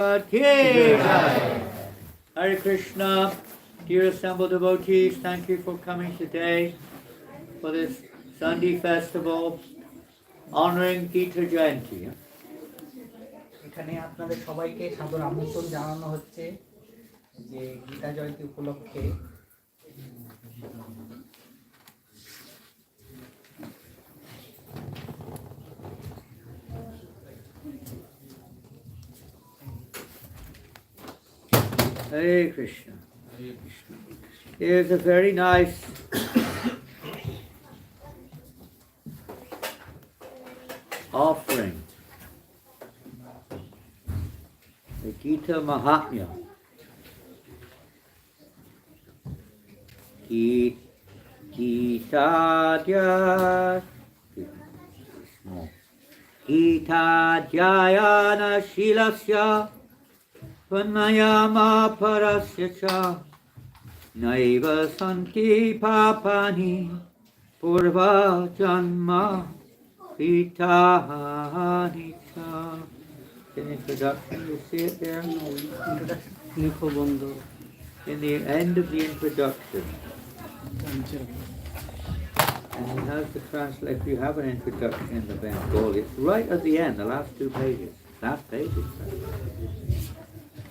Hare Krishna, dear assembled devotees, thank you for coming today for this Sunday festival honoring Gita Jayanti. এখানে আপনাদের সবাইকে সাদর আমন্ত্রণ জানানো হচ্ছে যে গীতা জয়ন্তী উপলক্ষে Hare Krishna. Here's a very nice offering. The Gita Mahatmya. Gita Jayana Shilasya Vanayama Parasya Cha Naiva Santi Papani Purva Janma Pitani Cha. In introduction, you see it there? In the end of the introduction. And he has the translation. If you have an introduction in the Bengali, it's right at the end, the last two pages. Last pages.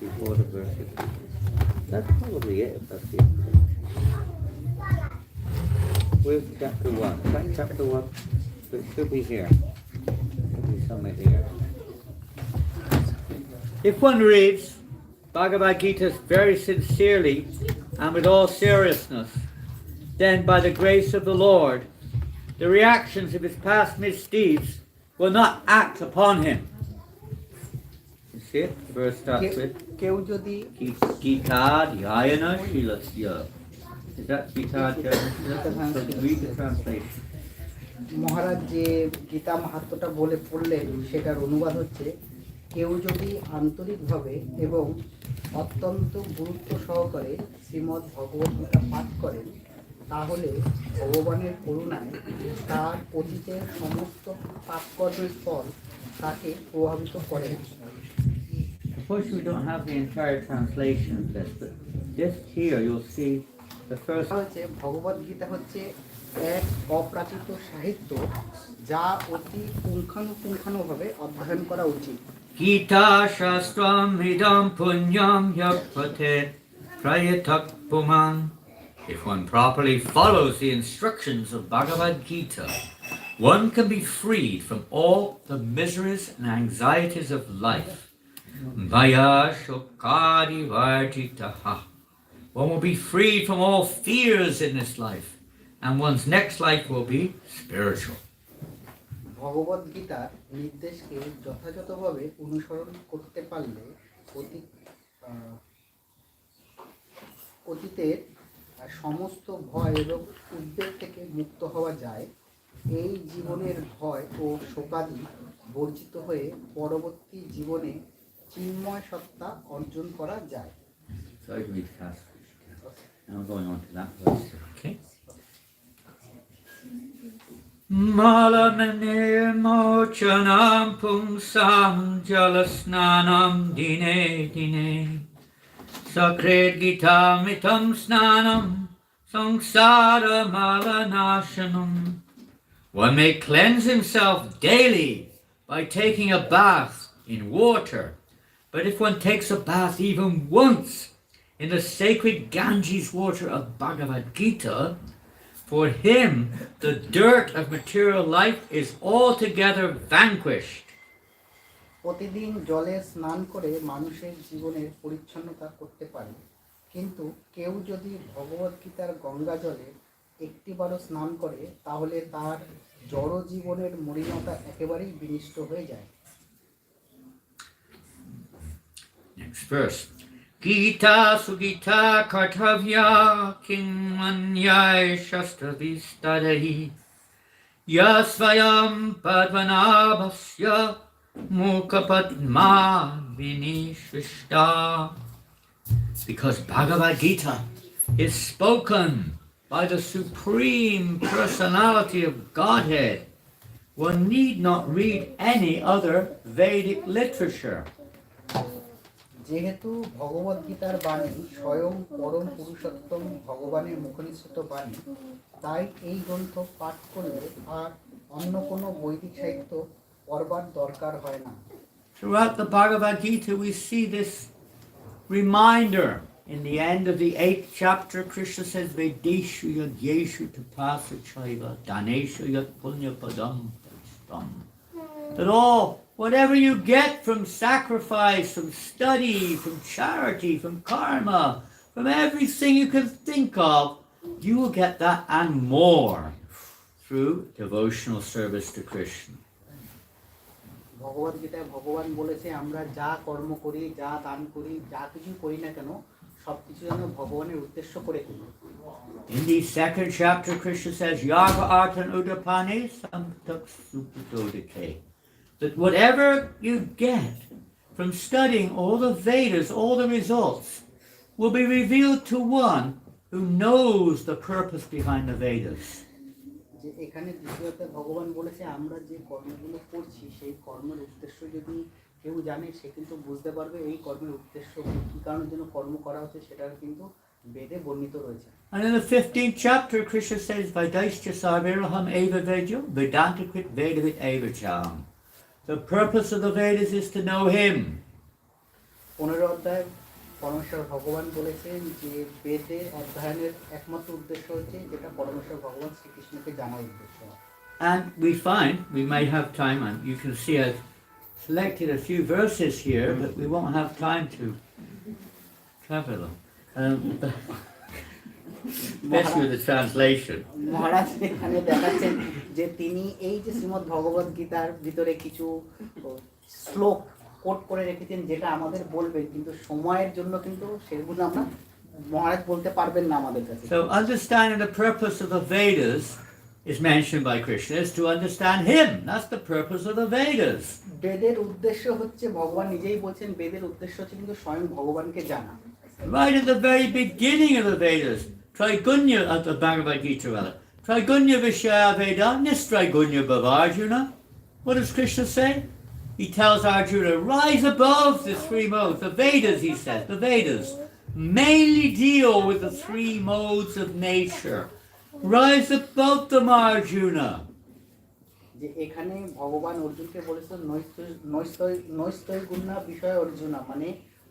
Before the verses. That's probably it, if that's the introduction. Where's chapter 1? Is that chapter 1? It should be here. It should be somewhere here. If one reads Bhagavad Gita very sincerely and with all seriousness, then by the grace of the Lord, the reactions of his past misdeeds will not act upon him. You see it? The verse starts with Gita Dhyayana Shilasya. Is that Gita Dhyayana? So read the translation. মহারাজ যে গীতা মাহাত্ম্যটা বলে পড়লেন সেটার অনুবাদ হচ্ছে কেউ যদি আন্তরিকভাবে এবং অত্যন্ত গুরুত্ব সহকারে শ্রীমদ্ ভগবত গীতা পাঠ করেন তাহলে ভগবানের করুণায় তার অতীতের সমস্ত পাপকর্মের ফল তাকে প্রভাবিত করে। Unfortunately, we don't have the entire translation of this, but just here you'll see the first. হচ্ছে ভগবত গীতা হচ্ছে এক অপ্রাকৃত সাহিত্য যা অতি পুঙ্খানুপুঙ্খানুভাবে অধ্যয়ন করা উচিত। Gita Shastram Idam Punyam Yakpatet Prayatak Puman. If one properly follows the instructions of Bhagavad Gita, one can be freed from all the miseries and anxieties of life. Vaya Shokadi Vartitaha. One will be freed from all fears in this life, and one's next life will be spiritual. ভগবত গীতার নির্দেশকে যথাযথভাবে অনুসরণ করতে পারলে অতীতের সমস্ত ভয় এবং উদ্বেগ থেকে মুক্ত হওয়া যায়। এই জীবনের ভয় ও শোকাদি বর্জিত হয়ে পরবর্তী জীবনে চিন্ময় সত্তা অর্জন করা যায়। I'm going on to that verse. Okay. Malamane mochanam pumsam jalasnanam dine dine Sakret Gita mitam snanam samsara malanashanam. One may cleanse himself daily by taking a bath in water, but if one takes a bath even once in the sacred Ganges water of Bhagavad Gita, for him the dirt of material life is altogether vanquished. প্রতিদিন জলে স্নান করে মানুষের জীবনের পরিচ্ছন্নতা করতে পারে, কিন্তু কেউ যদি ভগবত গীতার গঙ্গা জলে একটিবারও স্নান করে তাহলে তার জড় জীবনের মলিনতা একেবারেই বিনষ্ট হয়ে যায়। Next verse. Gita Sugita Kartavya Kimanyai Shastra Vistadahi Yasvayam Padmanabhasya Mukhapadma Vinishishta. Because Bhagavad Gita is spoken by the Supreme Personality of Godhead, one need not read any other Vedic literature. যেহেতু ভগবদ গীতার বাণী স্বয়ং পরম পুরুষোত্তম ভগবানের মুখনিসৃত বাণী, তাই এই গ্রন্থ পাঠ করলে আর অন্য কোনো বৈদিক সাহিত্য পড়বার দরকার হয় না। Throughout the Bhagavad Gita we see this reminder. In the end of the 8th chapter, Krishna says, Vedeshu yad yeshu tapasa chaiva daneshu yad punya padam pastam. That all, whatever you get from sacrifice, from study, from charity, from karma, from everything you can think of, you will get that and more through devotional service to Krishna. ভগবদ গীতায় ভগবান বলেছে আমরা যা কর্ম করি, যা দান করি, যা কিছু করি না কেন, সবকিছু যেন ভগবানের উদ্দেশ্য করে করি। In the 2nd chapter, Krishna says, Yaga artan udapane samtak supatodike. That whatever you get from studying all the Vedas, all the results, will be revealed to one who knows the purpose behind the Vedas. যে এখানে দ্বিতীয়তে ভগবান বলেছে আমরা যে কর্মগুলো করছি সেই কর্মের উদ্দেশ্য যদি কেউ জানে সে কিন্তু বুঝতে পারবে এই কর্মের উদ্দেশ্য কি কারণের জন্য কর্ম করা হচ্ছে, সেটা কিন্তু বেদে বর্ণিত রয়েছে। And in the 15th chapter, Krishna says, Vedaischa sarviraham eva vedyo, vedantakrit vedavit eva cham. The purpose of the Vedas is to know him. 15 অধ্যায় পরমেশ্বর ভগবান বলেছেন যে বেদের অধ্যয়নের একমাত্র উদ্দেশ্য হচ্ছে যেটা পরমেশ্বর ভগবান শ্রীকৃষ্ণকে জানার উদ্দেশ্য। And we find, we may have time, and you can see I've selected a few verses here, but we won't have time to cover them. Especially with the translation. মহারাজ এখানে দেখাচ্ছেন যে তিনি এই যে শ্রীমদ্ ভগবদ গীতার ভিতরে কিছু শ্লোক কোট করে রেখেছেন যেটা আমাদের বলবে, কিন্তু সময়ের জন্য কিন্তু সেগুলো আমরা মহারাজ বলতে পারবেন না আমাদের কাছে। So understanding the purpose of the Vedas is mentioned by Krishna is to understand him. That's the purpose of the Vedas. বেদের উদ্দেশ্য হচ্ছে ভগবান নিজেই বলছেন বেদের উদ্দেশ্য হচ্ছে কিন্তু স্বয়ং ভগবানকে জানা। Right at the very beginning of the Vedas, Traigunya at the Bhagavad Gita rather. Traigunya Vishaya Veda, Nistraigunya Bhavarjuna. What does Krishna say? He tells Arjuna, rise above the three modes. The Vedas, he says, the Vedas mainly deal with the three modes of nature. Rise above them, Arjuna. যে এখানে ভগবান অর্জুনকে বলেছেন নৈস্তৈ গুণা বিষয় অর্জুনা, মানে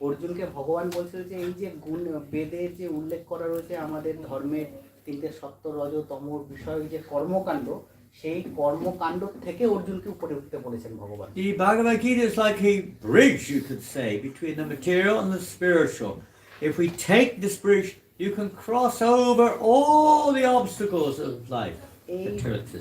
অর্জুনকে ভগবান বলছিল যে এই যে গুণ বেদের যে উল্লেখ করা রয়েছে আমাদের ধর্মের 3টে সত্য রজ তম বিষয় যে কর্মকাণ্ড, সেই কর্মকাণ্ড থেকে অর্জুনকে উপরে উঠতে বলেছেন ভগবান। The Bhagavad Gita is like a bridge, you could say, between the material and the spiritual. If we take this bridge, you can cross over all the obstacles of life. এই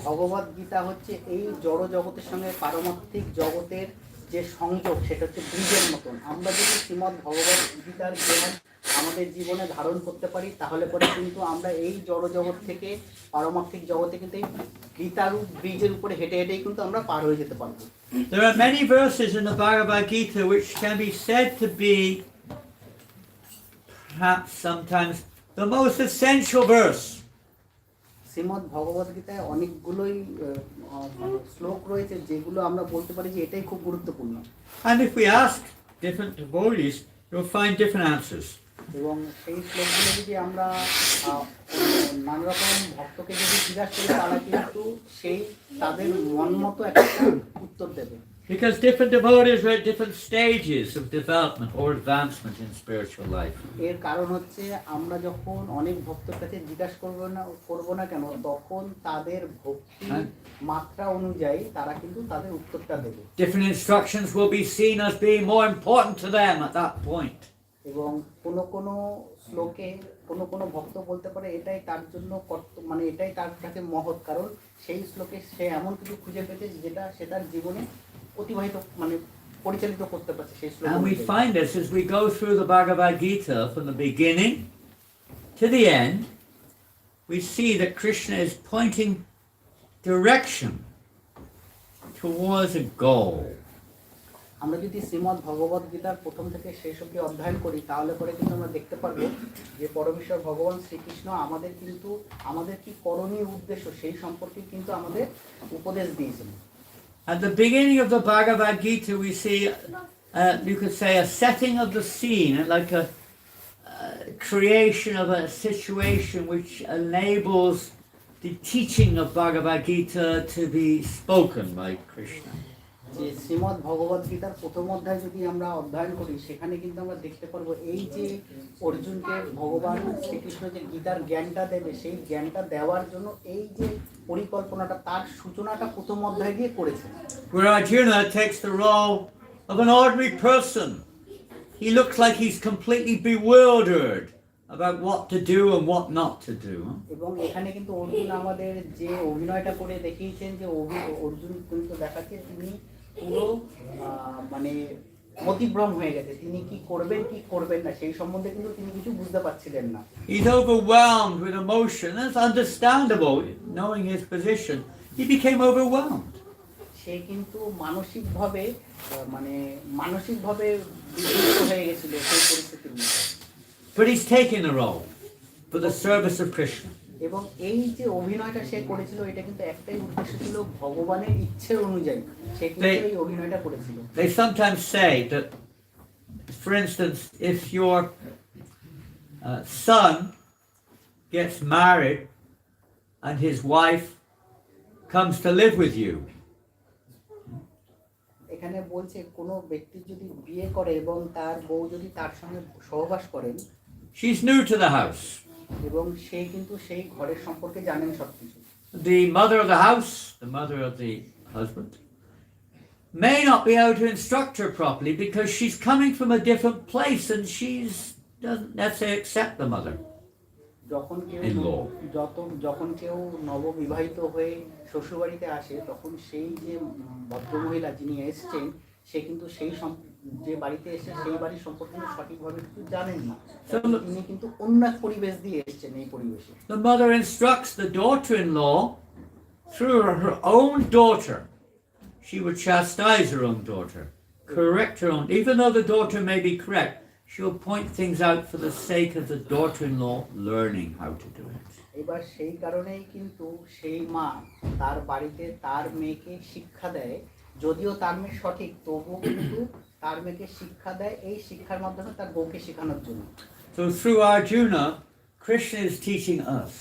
ভগবদ গীতা হচ্ছে এই জড় জগতের সঙ্গে পারমার্থিক জগতের যে সংযোগ, সেটা হচ্ছে ব্রিজের মতন। আমরা যদি শ্রীমদ্ ভগবদ গীতার জ্ঞান আমাদের জীবনে ধারণ করতে পারি তাহলে পরে কিন্তু আমরা এই জড় জগৎ থেকে পারমার্থিক জগতে কিন্তু এই গীতার ব্রিজের উপরে হেঁটে হেঁটেই কিন্তু আমরা পার হয়ে যেতে পারবো। There are many verses in the Bhagavad Gita which can be said to be perhaps sometimes the most essential verse. Shrimad ভগবদ গীতায় অনেকগুলোই শ্লোক রয়েছে যেগুলো আমরা বলতে পারি যে এটাই খুব গুরুত্বপূর্ণ। And if we ask different devotees, you'll find different answers. এবং সেই শ্লোকগুলো যদি আমরা নানা রকম ভক্তকে যদি জিজ্ঞাসা করি তারা কিন্তু সেই তাদের মন মতো একটা উত্তর দেবে। Because different devotees are at different stages of development or advancement in spiritual life. এর কারণ হচ্ছে আমরা যখন অনেক ভক্তের কাছে জিজ্ঞাসা করব না কেন, তখন তাদের ভক্তি মাত্রা অনুযায়ী তারা কিন্তু তাদের উত্তরটা দেবে। Different instructions will be seen as being more important to them at that point. এবং কোনো শ্লোকে কোনো ভক্ত বলতে পারে এটাই তার জন্য মানে এটাই তার কাছে মহৎ, কারণ সেই শ্লোকে সে এমন কিছু খুঁজে পেয়েছে যেটা সে তার জীবনে অতিবাহিত মানে পরিচালিত করতে পারছে সেই শ্লোক। And we find this as we go through the Bhagavad Gita from the beginning to the end. We see that Krishna is pointing direction towards a goal. আমরা যদি শ্রীমদ্ ভগবদ গীতার প্রথম থেকে শেষ অবধি অধ্যয়ন করি তাহলে পরে কিন্তু আমরা দেখতে পারবো যে পরমেশ্বর ভগবান শ্রীকৃষ্ণ আমাদের কিন্তু আমাদের কি করণীয় উদ্দেশ্য সেই সম্পর্কে কিন্তু আমাদের উপদেশ দিয়েছেন। At the beginning of the Bhagavad Gita we see you could say, a setting of the scene, like a creation of a situation which enables the teaching of Bhagavad Gita to be spoken by Krishna. যে শ্রীমদ্ ভগবদ গীতার প্রথম অধ্যায় যদি আমরা অধ্যয়ন করি, সেখানে কিন্তু আমরা দেখতে পারবো এই যে অর্জুনকে ভগবান শ্রীকৃষ্ণ যে গীতার জ্ঞানটা দেবে, সেই জ্ঞানটা দেওয়ার জন্য এই যে পরিকল্পনাটা, তার সূচনাটা প্রথম অধ্যায় দিয়ে করেছে। Where Arjuna takes the role of an ordinary person. He looks like he's completely bewildered about what to do and what not to do. এবং এখানে কিন্তু অর্জুন আমাদের যে অভিনয়টা করে দেখিয়েছেন, যে অর্জুন কিন্তু দেখাচ্ছে তিনি পুরো মানে মতিভ্রম হয়ে গেছে, তিনি কি করবেন কি করবেন না সেই সম্বন্ধে কিন্তু তিনি কিছু বুঝতে পারছিলেন না। He's overwhelmed with emotion. That's understandable, knowing his position. He became overwhelmed. সে কিন্তু মানসিকভাবে বিচলিত হয়ে গেছিল সেই পরিস্থিতির মধ্যে। But he's taken a role for the service of Krishna. এবং এই যে অভিনয়টা সে করেছিল, এটা কিন্তু একটাই উদ্দেশ্য ছিল, ভগবানের ইচ্ছের অনুযায়ী সে কিন্তু এই অভিনয়টা করেছিল। They sometimes say that, for instance, if your son gets married and his wife comes to live with you, এখানে বলছে কোনো ব্যক্তি যদি বিয়ে করে এবং তার বউ যদি তার সঙ্গে সহবাস করেন, she's new to the house. এবং সে কিন্তু সেই ঘরের সম্পর্কে জানেন সবকিছু। The mother of the house, the mother of the husband, may not be able to instruct her properly because she's coming from a different place and she's doesn't necessarily accept the mother. যখন কেউ নববিবাহিত হয়ে শ্বশুরবাড়িতে আসে, তখন সেই যে ভদ্রমহিলা যিনি এসছেন, সে কিন্তু সেই যে বাড়িতে এসে সেই বাড়ির সম্পর্কে সঠিকভাবে কিছু জানেন না, তিনি কিন্তু অন্য এক পরিবেশ দিয়ে এসছেন। এই পরিবেশে the mother instructs the daughter-in-law through her own daughter. She would chastise her own daughter, correct her own, even though the daughter may be correct. She'll point things out for the sake of the daughter-in-law learning how to do it. এবার সেই কারণেই কিন্তু সেই মা তার বাড়িতে তার মেয়েকে শিক্ষা দেয়, যদিও তার মেয়ে সঠিক, তবুও কিন্তু তার মেয়েকে শিক্ষা দেয় এই শিক্ষার মাধ্যমে তার বউকে শেখানোর জন্য। So through Arjuna, Krishna is teaching us.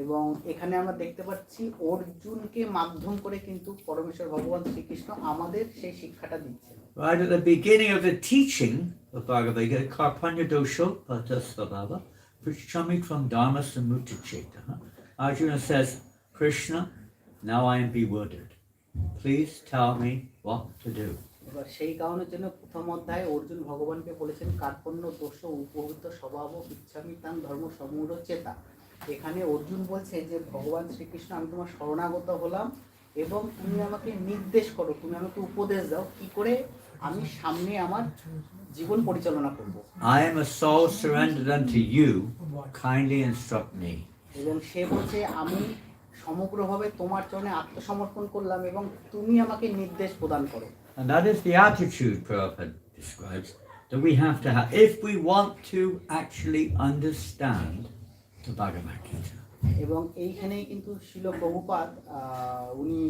এবং এখানে আমরা দেখতে পাচ্ছি অর্জুনকে মাধ্যম করে কিন্তু পরমেশ্বর ভগবান শ্রীকৃষ্ণ আমাদের সেই শিক্ষাটা দিচ্ছেন। Right at the beginning of the teaching of Bhagavad Gita, Karpanya dosho patasvabhava prichamikram dharma samutacheta. Arjuna says, Krishna, now I am bewildered. Please tell me what to do. এবার সেই কারণের জন্য প্রথম অধ্যায়ে অর্জুন ভগবানকে বলেছেন, কার্পণ্য দোষ উপহৃত স্বভাব ইচ্ছামি তান ধর্ম সমূঢ় চেতা। এখানে অর্জুন বলছে যে ভগবান শ্রীকৃষ্ণ, আমি তোমার শরণাগত হলাম এবং তুমি আমাকে নির্দেশ করো, তুমি আমাকে উপদেশ দাও কি করে আমি সামনে আমার জীবন পরিচালনা করব। I am a soul surrendered unto you, kindly instruct me. এবং সে বলছে, আমি সমগ্রভাবে তোমার চরণে আত্মসমর্পণ করলাম এবং তুমি আমাকে নির্দেশ প্রদান করো। And that is the attitude Prabhupada describes that we have to have if we want to actually understand the Bhagavad Gita. এবং এইখানেই কিন্তু শিল প্রভুপাদ উনি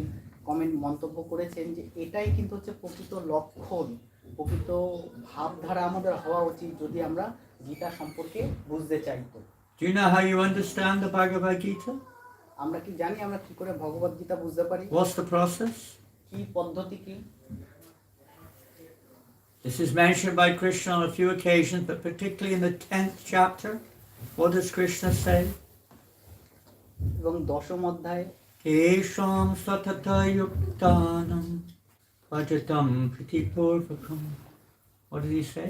মন্তব্য করেছেন যে এটাই কিন্তু হচ্ছে প্রকৃত লক্ষণ, প্রকৃত ভাবধারা আমাদের হওয়া উচিত যদি আমরা গীতা সম্পর্কে বুঝতে চাই। তো Do you know how you understand the Bhagavad Gita? আমরা কি জানি আমরা কি করে ভগবদ গীতা বুঝতে পারি? What's the process? কি পদ্ধতি কি? This is mentioned by Krishna on a few occasions, but particularly in the 10th chapter. What does Krishna say? এবং দশম অধ্যায়, Kesham satata yuktanam pajatam pritipurvakam. What did he say?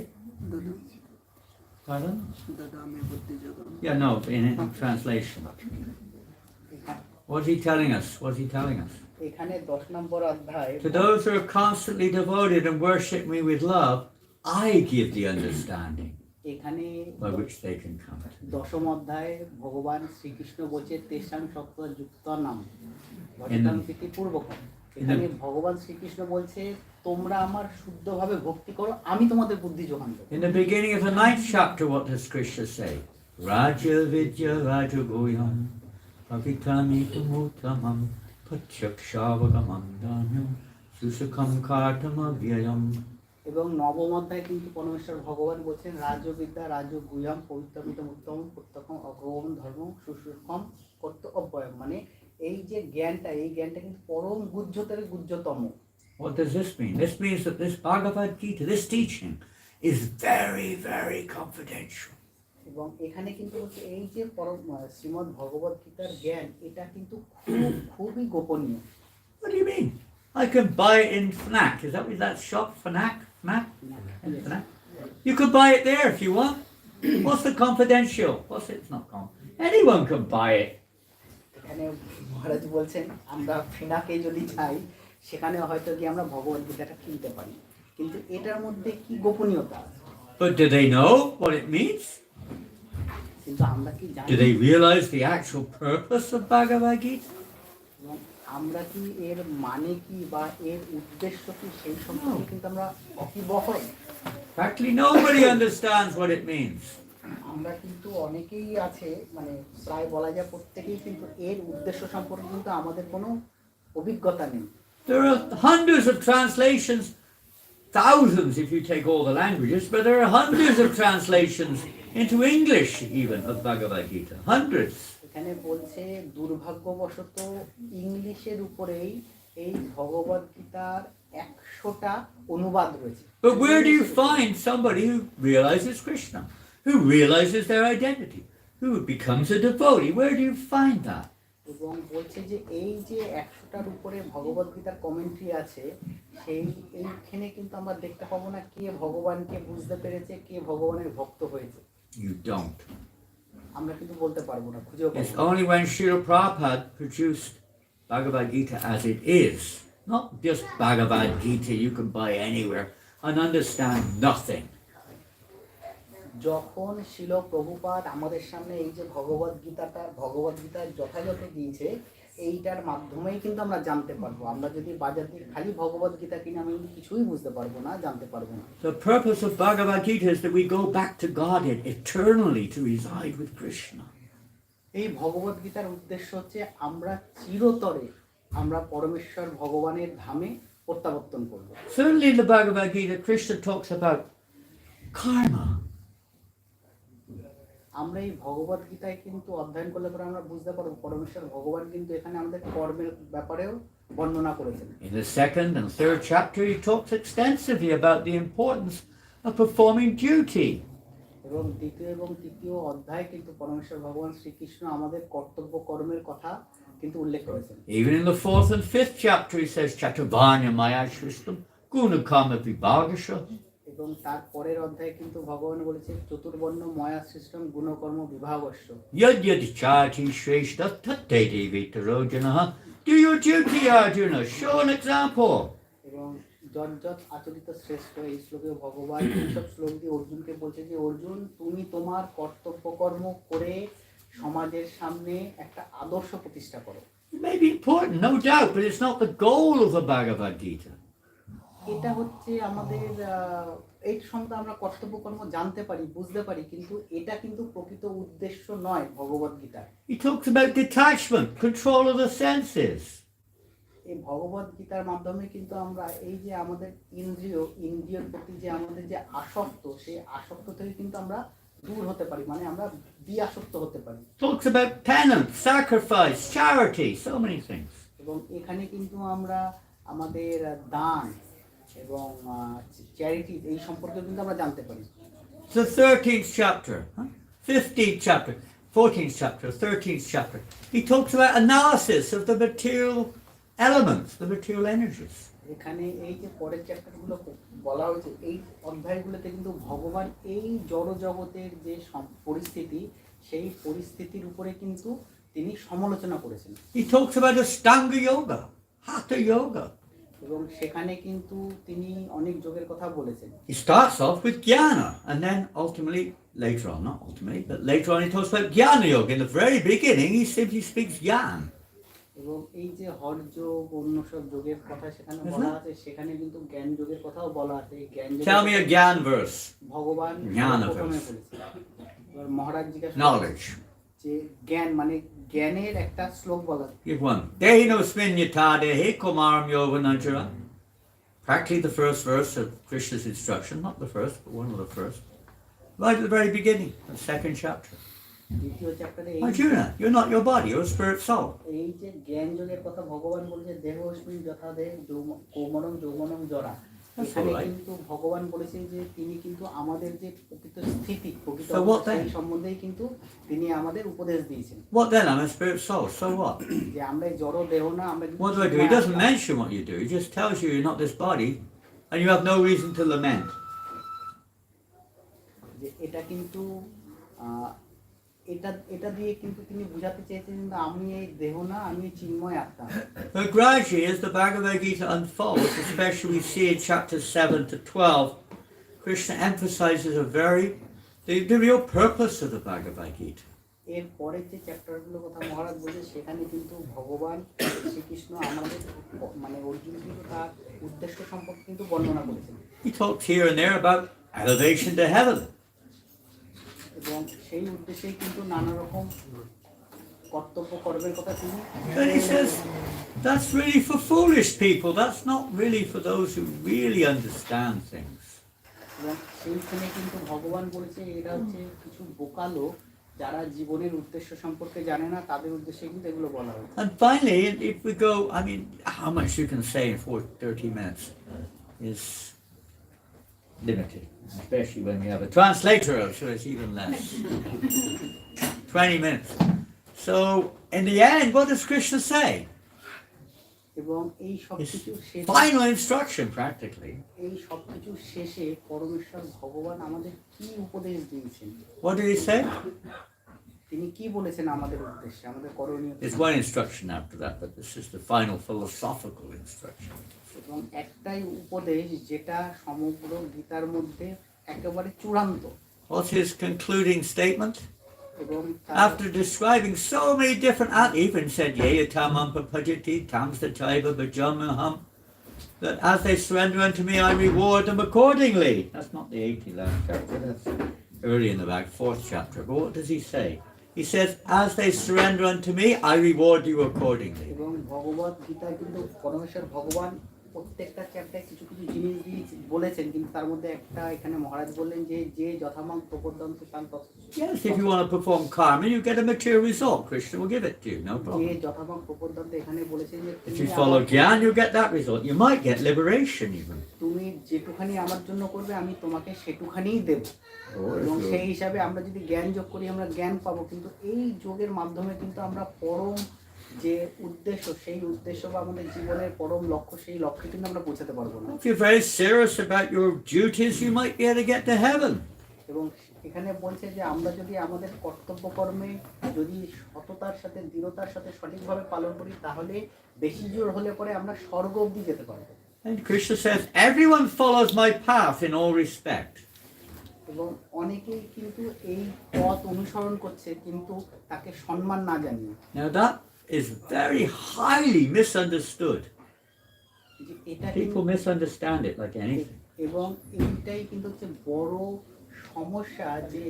Pardon? Yeah, no, in translation. What is he telling us? What is he telling us? এখানে 10 নম্বর অধ্যায়, To those who are constantly devoted and worship me with love, I give the understanding এখানে by which they can come to me. দশম অধ্যায়ে ভগবান শ্রীকৃষ্ণ বলছে তেষাং সত্ত্ব যুক্ত নাম ভজতাম প্রীতি পূর্বকম। এখানে ভগবান শ্রীকৃষ্ণ বলছে তোমরা আমার শুদ্ধভাবে ভক্তি করো, আমি তোমাদের বুদ্ধি যোগান দেব। In the beginning of the 9th chapter, what does Krishna say? Raja vidya rajagoyam pavitami tumutamam pachakshavagamandanyam susukam kartamavyayam এবং নবম অধ্যায় কিন্তু পরমেশ্বর ভগবান বলছেন রাজবিদ্যা রাজগুহ্যম পবিত্রমিতম উত্তম প্রত্যক্ষম অগ্রম ধর্ম সুসূক্ষ্ম কর্তব্যম, মানে এই যে জ্ঞানটা, এই জ্ঞানটা কিন্তু পরম গুহ্যতর গুহ্যতম। What does this mean? This means that this Bhagavad Gita, this teaching, is very, very confidential. এবং এখানে কিন্তু হচ্ছে এই যে পরম শ্রীমদ্ ভগবদ গীতার জ্ঞান, এটা কিন্তু খুবই গোপনীয়। What do you mean? I can buy it in Fnac. Is that shop Fnac? Fnac? Fnac? You could buy it there if you want. What's the confidential? What's it? It's not confidential. Anyone can buy it. এখানে মহারাজ বলছেন আমরা ফিনাকে যদি যাই সেখানে হয়তো কি আমরা ভগবদ গীতাটা কিনতে পারি, কিন্তু এটার মধ্যে কি গোপনীয়তা আছে? But do they know what it means? কিন্তু আমরা কি জানি? Do they realize the actual purpose of Bhagavad Gita? এবং আমরা কি এর মানে কি বা এর উদ্দেশ্য কি সেই সম্পর্কে কিন্তু আমরা অকিবহল। Practically nobody understands what it means. আমরা কিন্তু অনেকেই আছে, মানে প্রায় বলা যায় প্রত্যেকেই কিন্তু এর উদ্দেশ্য সম্পর্কে কিন্তু আমাদের কোনো অভিজ্ঞতা নেই। There are hundreds of translations, thousands if you take all the languages, but there are hundreds of translations into English even of Bhagavad Gita. Hundreds. এখানে বলছে দুর্ভাগ্যবশত ইংলিশের উপরেই এই ভগবদ গীতার 100টা অনুবাদ রয়েছে। But where do you find somebody who realizes Krishna, who realizes their identity, who becomes a devotee? Where do you find that? এবং বলছে যে এই যে 100টার উপরে ভগবদ গীতার কমেন্ট্রি আছে, এইখানে কিন্তু আমরা দেখতে পাবো না কে ভগবানকে বুঝতে পেরেছে, কে ভগবানের ভক্ত হয়েছে। You don't. আমরা কিন্তু বলতে পারবো না, খুঁজেও পাবো It's না। only when Srila Prabhupada produced Bhagavad Gita as it is, not just Bhagavad Gita you can buy anywhere and understand nothing. যখন শিল প্রভুপাদ আমাদের সামনে এই যে ভগবদ গীতা যথাযথ দিয়েছে, এইটার মাধ্যমেই কিন্তু আমরা জানতে পারবো। আমরা যদি বাজার থেকে খালি ভগবদ গীতা কিনে আমি কিছুই বুঝতে পারবো না, জানতে পারবো না। The purpose of Bhagavad Gita is that we go back to God eternally to reside with Krishna. এই ভগবদ গীতার উদ্দেশ্য হচ্ছে আমরা চিরতরে আমরা পরমেশ্বর ভগবানের ধামে প্রত্যাবর্তন করব। Certainly in the Bhagavad Gita, Krishna talks about karma. আমরা এই ভগবদ গীতায় কিন্তু অধ্যয়ন করলে পরে আমরা বুঝতে পারবো পরমেশ্বর ভগবান কিন্তু এখানে আমাদের কর্মের ব্যাপারেও বর্ণনা করেছেন। In the second and third chapter, he talks extensively about the importance of performing duty. এবং দ্বিতীয় এবং তৃতীয় অধ্যায় কিন্তু পরমেশ্বর ভগবান শ্রীকৃষ্ণ আমাদের কর্তব্য কর্মের কথা কিন্তু উল্লেখ করেছেন। Even in the fourth and fifth chapter, he says, Chaturvarnya Maya Shristam Guna Kama Vibhagasha. এবং তার পরের অধ্যায়ে কিন্তু ভগবান বলেছেন চতুর্বর্ণ ময়া system গুণকর্ম বিভাগস্য। Yad yad chati shreshta tatte devitarojanaha. Do your duty, Arjuna. Show an example. এবং যজ্জত আচরিত শ্রেষ্ঠ, এই শ্লোকে ভগবান এইসব শ্লোক দিয়ে অর্জুনকে বলছে যে অর্জুন তুমি তোমার কর্তব্য কর্ম করে সমাজের সামনে একটা আদর্শ প্রতিষ্ঠা করো। It may be important, no doubt, but it's not the goal of the Bhagavad Gita. এটা হচ্ছে আমাদের এই সম্বন্ধে আমরা কর্তব্য কর্ম জানতে পারি, বুঝতে পারি, কিন্তু এটা কিন্তু প্রকৃত উদ্দেশ্য নয় ভগবদ গীতার। He talks about detachment, control of the senses. এই ভগবদ গীতার মাধ্যমে কিন্তু আমরা এই যে আমাদের ইন্দ্রিয়র প্রতি যে আমাদের যে আসক্ত, সেই আসক্ত থেকে কিন্তু আমরা দূর হতে পারি, মানে আমরা বিআসক্ত হতে পারি। Talks about penance, sacrifice, charity, so many things. এবং এখানে কিন্তু আমরা আমাদের দান এবং চ্যারিটি এই সম্পর্কে কিন্তু আমরা জানতে পারি। The 13th chapter, 15th chapter, 14th chapter, 13th chapter. He talks about analysis of the material elements, the material energies. এখানে এই যে পরের চ্যাপ্টারগুলো বলা হয়েছে, এই অধ্যায়গুলোতে কিন্তু ভগবান এই জড় জগতের যে পরিস্থিতি, সেই পরিস্থিতির উপরে কিন্তু তিনি সমালোচনা করেছেন। He talks about Ashtanga yoga, Hatha yoga. এবং সেখানে কিন্তু তিনি অনেক যোগের কথা বলেছেন। He starts off with jnana, and then ultimately, later on, not ultimately, but later on he talks about jnana yoga. In the very beginning, he simply speaks jnana. এবং এই যে হরযোগ অন্য সব যোগের কথা সেখানে বলা আছে, সেখানে কিন্তু জ্ঞান যোগের কথাও বলা আছে। এই জ্ঞান যোগ Tell me a Gyan verse. ভগবান Jnana প্রথমে verse. বলেছেন। এবার মহারাজ জিজ্ঞাসা Knowledge. যে জ্ঞান মানে জ্ঞানের একটা শ্লোক বলা। Give one. Dehino sminyata dehe kumaram yoga nanchara. practically the first verse of Krishna's instruction, not the first, but one of the first, right at the very beginning of the second chapter. দ্বিতীয় চ্যাপ্টারে Arjuna, you're not your body, you're a spirit soul. এই যে জ্ঞান যোগের কথা ভগবান বলেছে দেহস্মিন যথা দেহ কৌমরম যৌবনম জরা, এখানে কিন্তু ভগবান বলেছেন যে তিনি কিন্তু আমাদের যে প্রকৃত স্থিতি প্রকৃত সেই সম্বন্ধেই কিন্তু তিনি আমাদের উপদেশ দিয়েছেন। What then? I'm a spirit soul, so what? যে আমরা জড় দেহ না, আমরা What do I do? He doesn't mention what you do, he just tells you you're not this body and you have no reason to lament. যে এটা কিন্তু এটা দিয়ে কিন্তু তিনি বোঝাতে চেয়েছেন যে আমি এই দেহ না, আমি চিন্ময় আত্মা। But gradually, as the Bhagavad Gita unfolds, especially we see in chapters 7 to 12, Krishna emphasizes the real purpose of the Bhagavad Gita. এর পরের যে চ্যাপ্টারগুলোর কথা মহারাজ বলছে সেখানে কিন্তু ভগবান শ্রীকৃষ্ণ আমাদের মানে অর্জুন কিন্তু তার উদ্দেশ্য সম্পর্কে কিন্তু বর্ণনা করেছেন। He talked here and there about elevation to heaven. এবং সেই উদ্দেশ্যেই কিন্তু নানা রকম কর্তব্য কর্মের কথা তিনি। But he says that's really for foolish people. That's not really for those who really understand things. এবং সেইখানে কিন্তু ভগবান বলেছে এটা হচ্ছে কিছু বোকা লোক যারা জীবনের উদ্দেশ্য সম্পর্কে জানে না, তাদের উদ্দেশ্যে কিন্তু এগুলো বলা হয়। And finally, if we go, I mean, how much you can say in 30 minutes is limited, especially when we have a translator, so it's even less. 20 minutes. So, in the end, what does Krishna say? এবং এই সবকিছু শেষে Final instruction, practically. এই সবকিছু শেষে পরমেশ্বর ভগবান আমাদের কি উপদেশ দিয়েছেন? What did he say? তিনি কি বলেছেন আমাদের উদ্দেশ্যে, আমাদের করণীয়? There's one instruction after that, but this is the final philosophical instruction. এবং একটাই উপদেশ যেটা সমগ্র গীতার মধ্যে একেবারে চূড়ান্ত। What's his concluding statement? এবং After describing so many different, even said, Yeyatamam papajati tamsta taiva bhajamaham, that as they surrender unto me, I reward them accordingly. That's not the 89th chapter, that's early in the back, 4th chapter. But what does he say? He says, as they surrender unto me, I reward you accordingly. এবং ভগবত গীতায় কিন্তু পরমেশ্বর ভগবান প্রত্যেকটা চ্যাপ্টারে কিছু কিছু জিনিস বলেছেন, কিন্তু তার মধ্যে একটা এখানে মহারাজ বললেন যে যে যথামাং প্রপদ্যন্ত শান্ত। Yes, if you want to perform karma, you get a material result. Krishna will give it to you, no problem. যে যথামাং প্রপদ্যন্ত এখানে বলেছেন যে If you follow Gyan, you get that result. You might get liberation even. তুমি যেটুখানি আমার জন্য করবে আমি তোমাকে সেটুখানিই দেব। এবং সেই হিসাবে আমরা যদি জ্ঞান যোগ করি আমরা জ্ঞান পাবো, কিন্তু এই যোগের মাধ্যমে কিন্তু আমরা পরম যে উদ্দেশ্য সেই উদ্দেশ্য বা আমাদের জীবনের পরম লক্ষ্য সেই লক্ষ্যে কিন্তু আমরা পৌঁছাতে পারবো না। If you're very serious about your duties, you might be able to get to heaven. এবং এখানে বলছে যে আমরা যদি আমাদের কর্তব্য কর্মে যদি সততার সাথে দৃঢ়তার সাথে সঠিকভাবে পালন করি তাহলে বেশি জোর হলে পরে আমরা স্বর্গ অবধি যেতে পারবো। And Krishna says, everyone follows my path in all respect. এবং অনেকেই কিন্তু এই পথ অনুসরণ করছে কিন্তু তাকে সম্মান না জানিয়ে। Now that is very highly misunderstood. People misunderstand it like anything. এবং এইটাই কিন্তু হচ্ছে বড় সমস্যা যে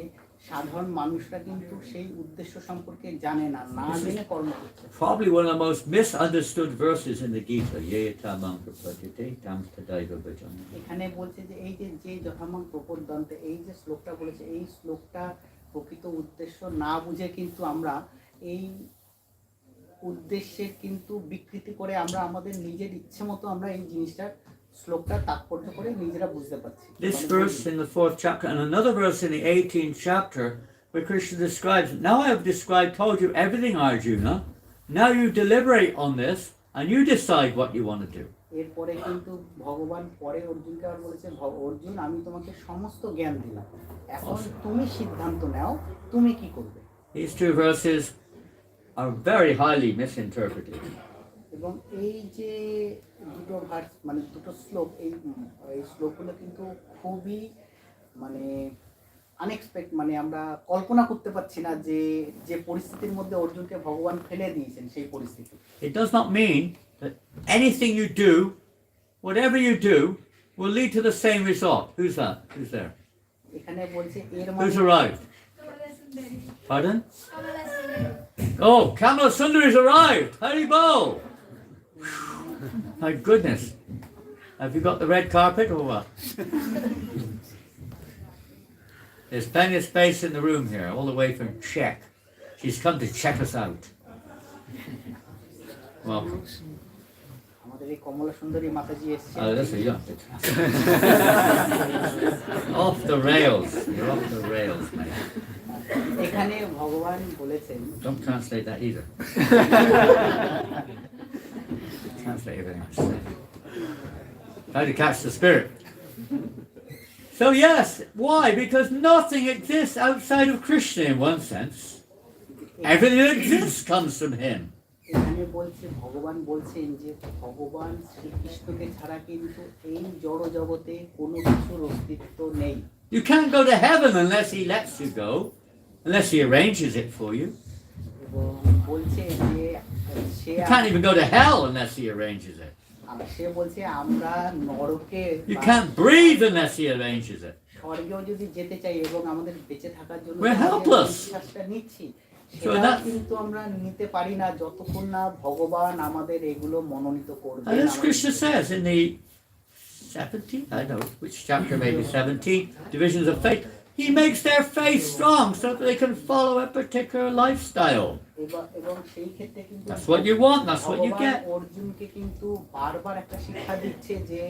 সাধারণ মানুষরা কিন্তু সেই উদ্দেশ্য সম্পর্কে জানে না, না জেনে কর্ম করছে। Probably one of the most misunderstood verses in the Gita. Yeyatamam prapajate tamsta taiva bhajamaham. এখানে বলছে যে এই যে যথামাং প্রপদ্যন্তে এই যে শ্লোকটা বলেছে এই শ্লোকটা প্রকৃত উদ্দেশ্য না বুঝে কিন্তু আমরা এই উদ্দেশ্যের কিন্তু বিকৃতি করে আমরা আমাদের নিজের ইচ্ছে মতো আমরা এই জিনিসটা শ্লোকটা তাৎপর্য করে নিজেরা বুঝতে পারছি। This verse in the 4th chapter and another verse in the 18th chapter where Krishna describes, now I have told you everything, Arjuna. Now you deliberate on this and you decide what you want to do. এরপরে কিন্তু ভগবান পরে অর্জুনকে আর বলেছে অর্জুন আমি তোমাকে সমস্ত জ্ঞান দিলাম, এখন তুমি সিদ্ধান্ত নাও তুমি কি করবে। These two verses are very highly misinterpreted. এবং এই যে দুটো ভার্স মানে দুটো শ্লোক এই শ্লোকগুলো কিন্তু খুবই মানে আনএক্সপেক্টেড, মানে আমরা কল্পনা করতে পারছি না যে যে পরিস্থিতির মধ্যে অর্জুনকে ভগবান ফেলে দিয়েছেন সেই পরিস্থিতি। It does not mean that anything you do, whatever you do, will lead to the same result. Who's that? Who's there? এখানে বলছে এর Who's arrived? Pardon? Oh, Kamala Sundar has arrived. Hari Bol. My goodness. Have you got the red carpet or what? There's plenty of space in the room here, all the way from Czech. She's come to check us out. Welcome. আমাদের এই কমলা সুন্দরী মাতাজি এসেছে। Oh, that's a young bit. Off the rails. You're off the rails, mate. এখানে ভগবান বলেছেন, Don't translate that either. Translate everything I say. How to catch the spirit. So yes, why? Because nothing exists outside of Krishna in one sense. Everything that exists comes from him. এখানে বলছে, ভগবান বলছেন যে ভগবান শ্রীকৃষ্ণকে ছাড়া কিন্তু এই জড় জগতে কোনো কিছুর অস্তিত্ব নেই। You can't go to heaven unless he lets you go, unless he arranges it for you. এবং বলছে যে সে You can't even go to hell unless he arranges it. সে বলছে আমরা নরকে You can't breathe unless he arranges it. স্বর্গেও যদি যেতে চাই এবং আমাদের বেঁচে থাকার জন্য We're helpless. শ্বাসটা নিচ্ছি, So সেটা that- কিন্তু আমরা নিতে পারি না যতক্ষণ না ভগবান আমাদের এগুলো মনোনীত করবে। And as Krishna says in the 17th, I don't know which chapter, maybe 17th, divisions of faith, he makes their faith strong so that they can follow a particular lifestyle. এবং সেই ক্ষেত্রে কিন্তু That's what you want, that's what you ভগবান get. অর্জুনকে কিন্তু বারবার একটা শিক্ষা দিচ্ছে যে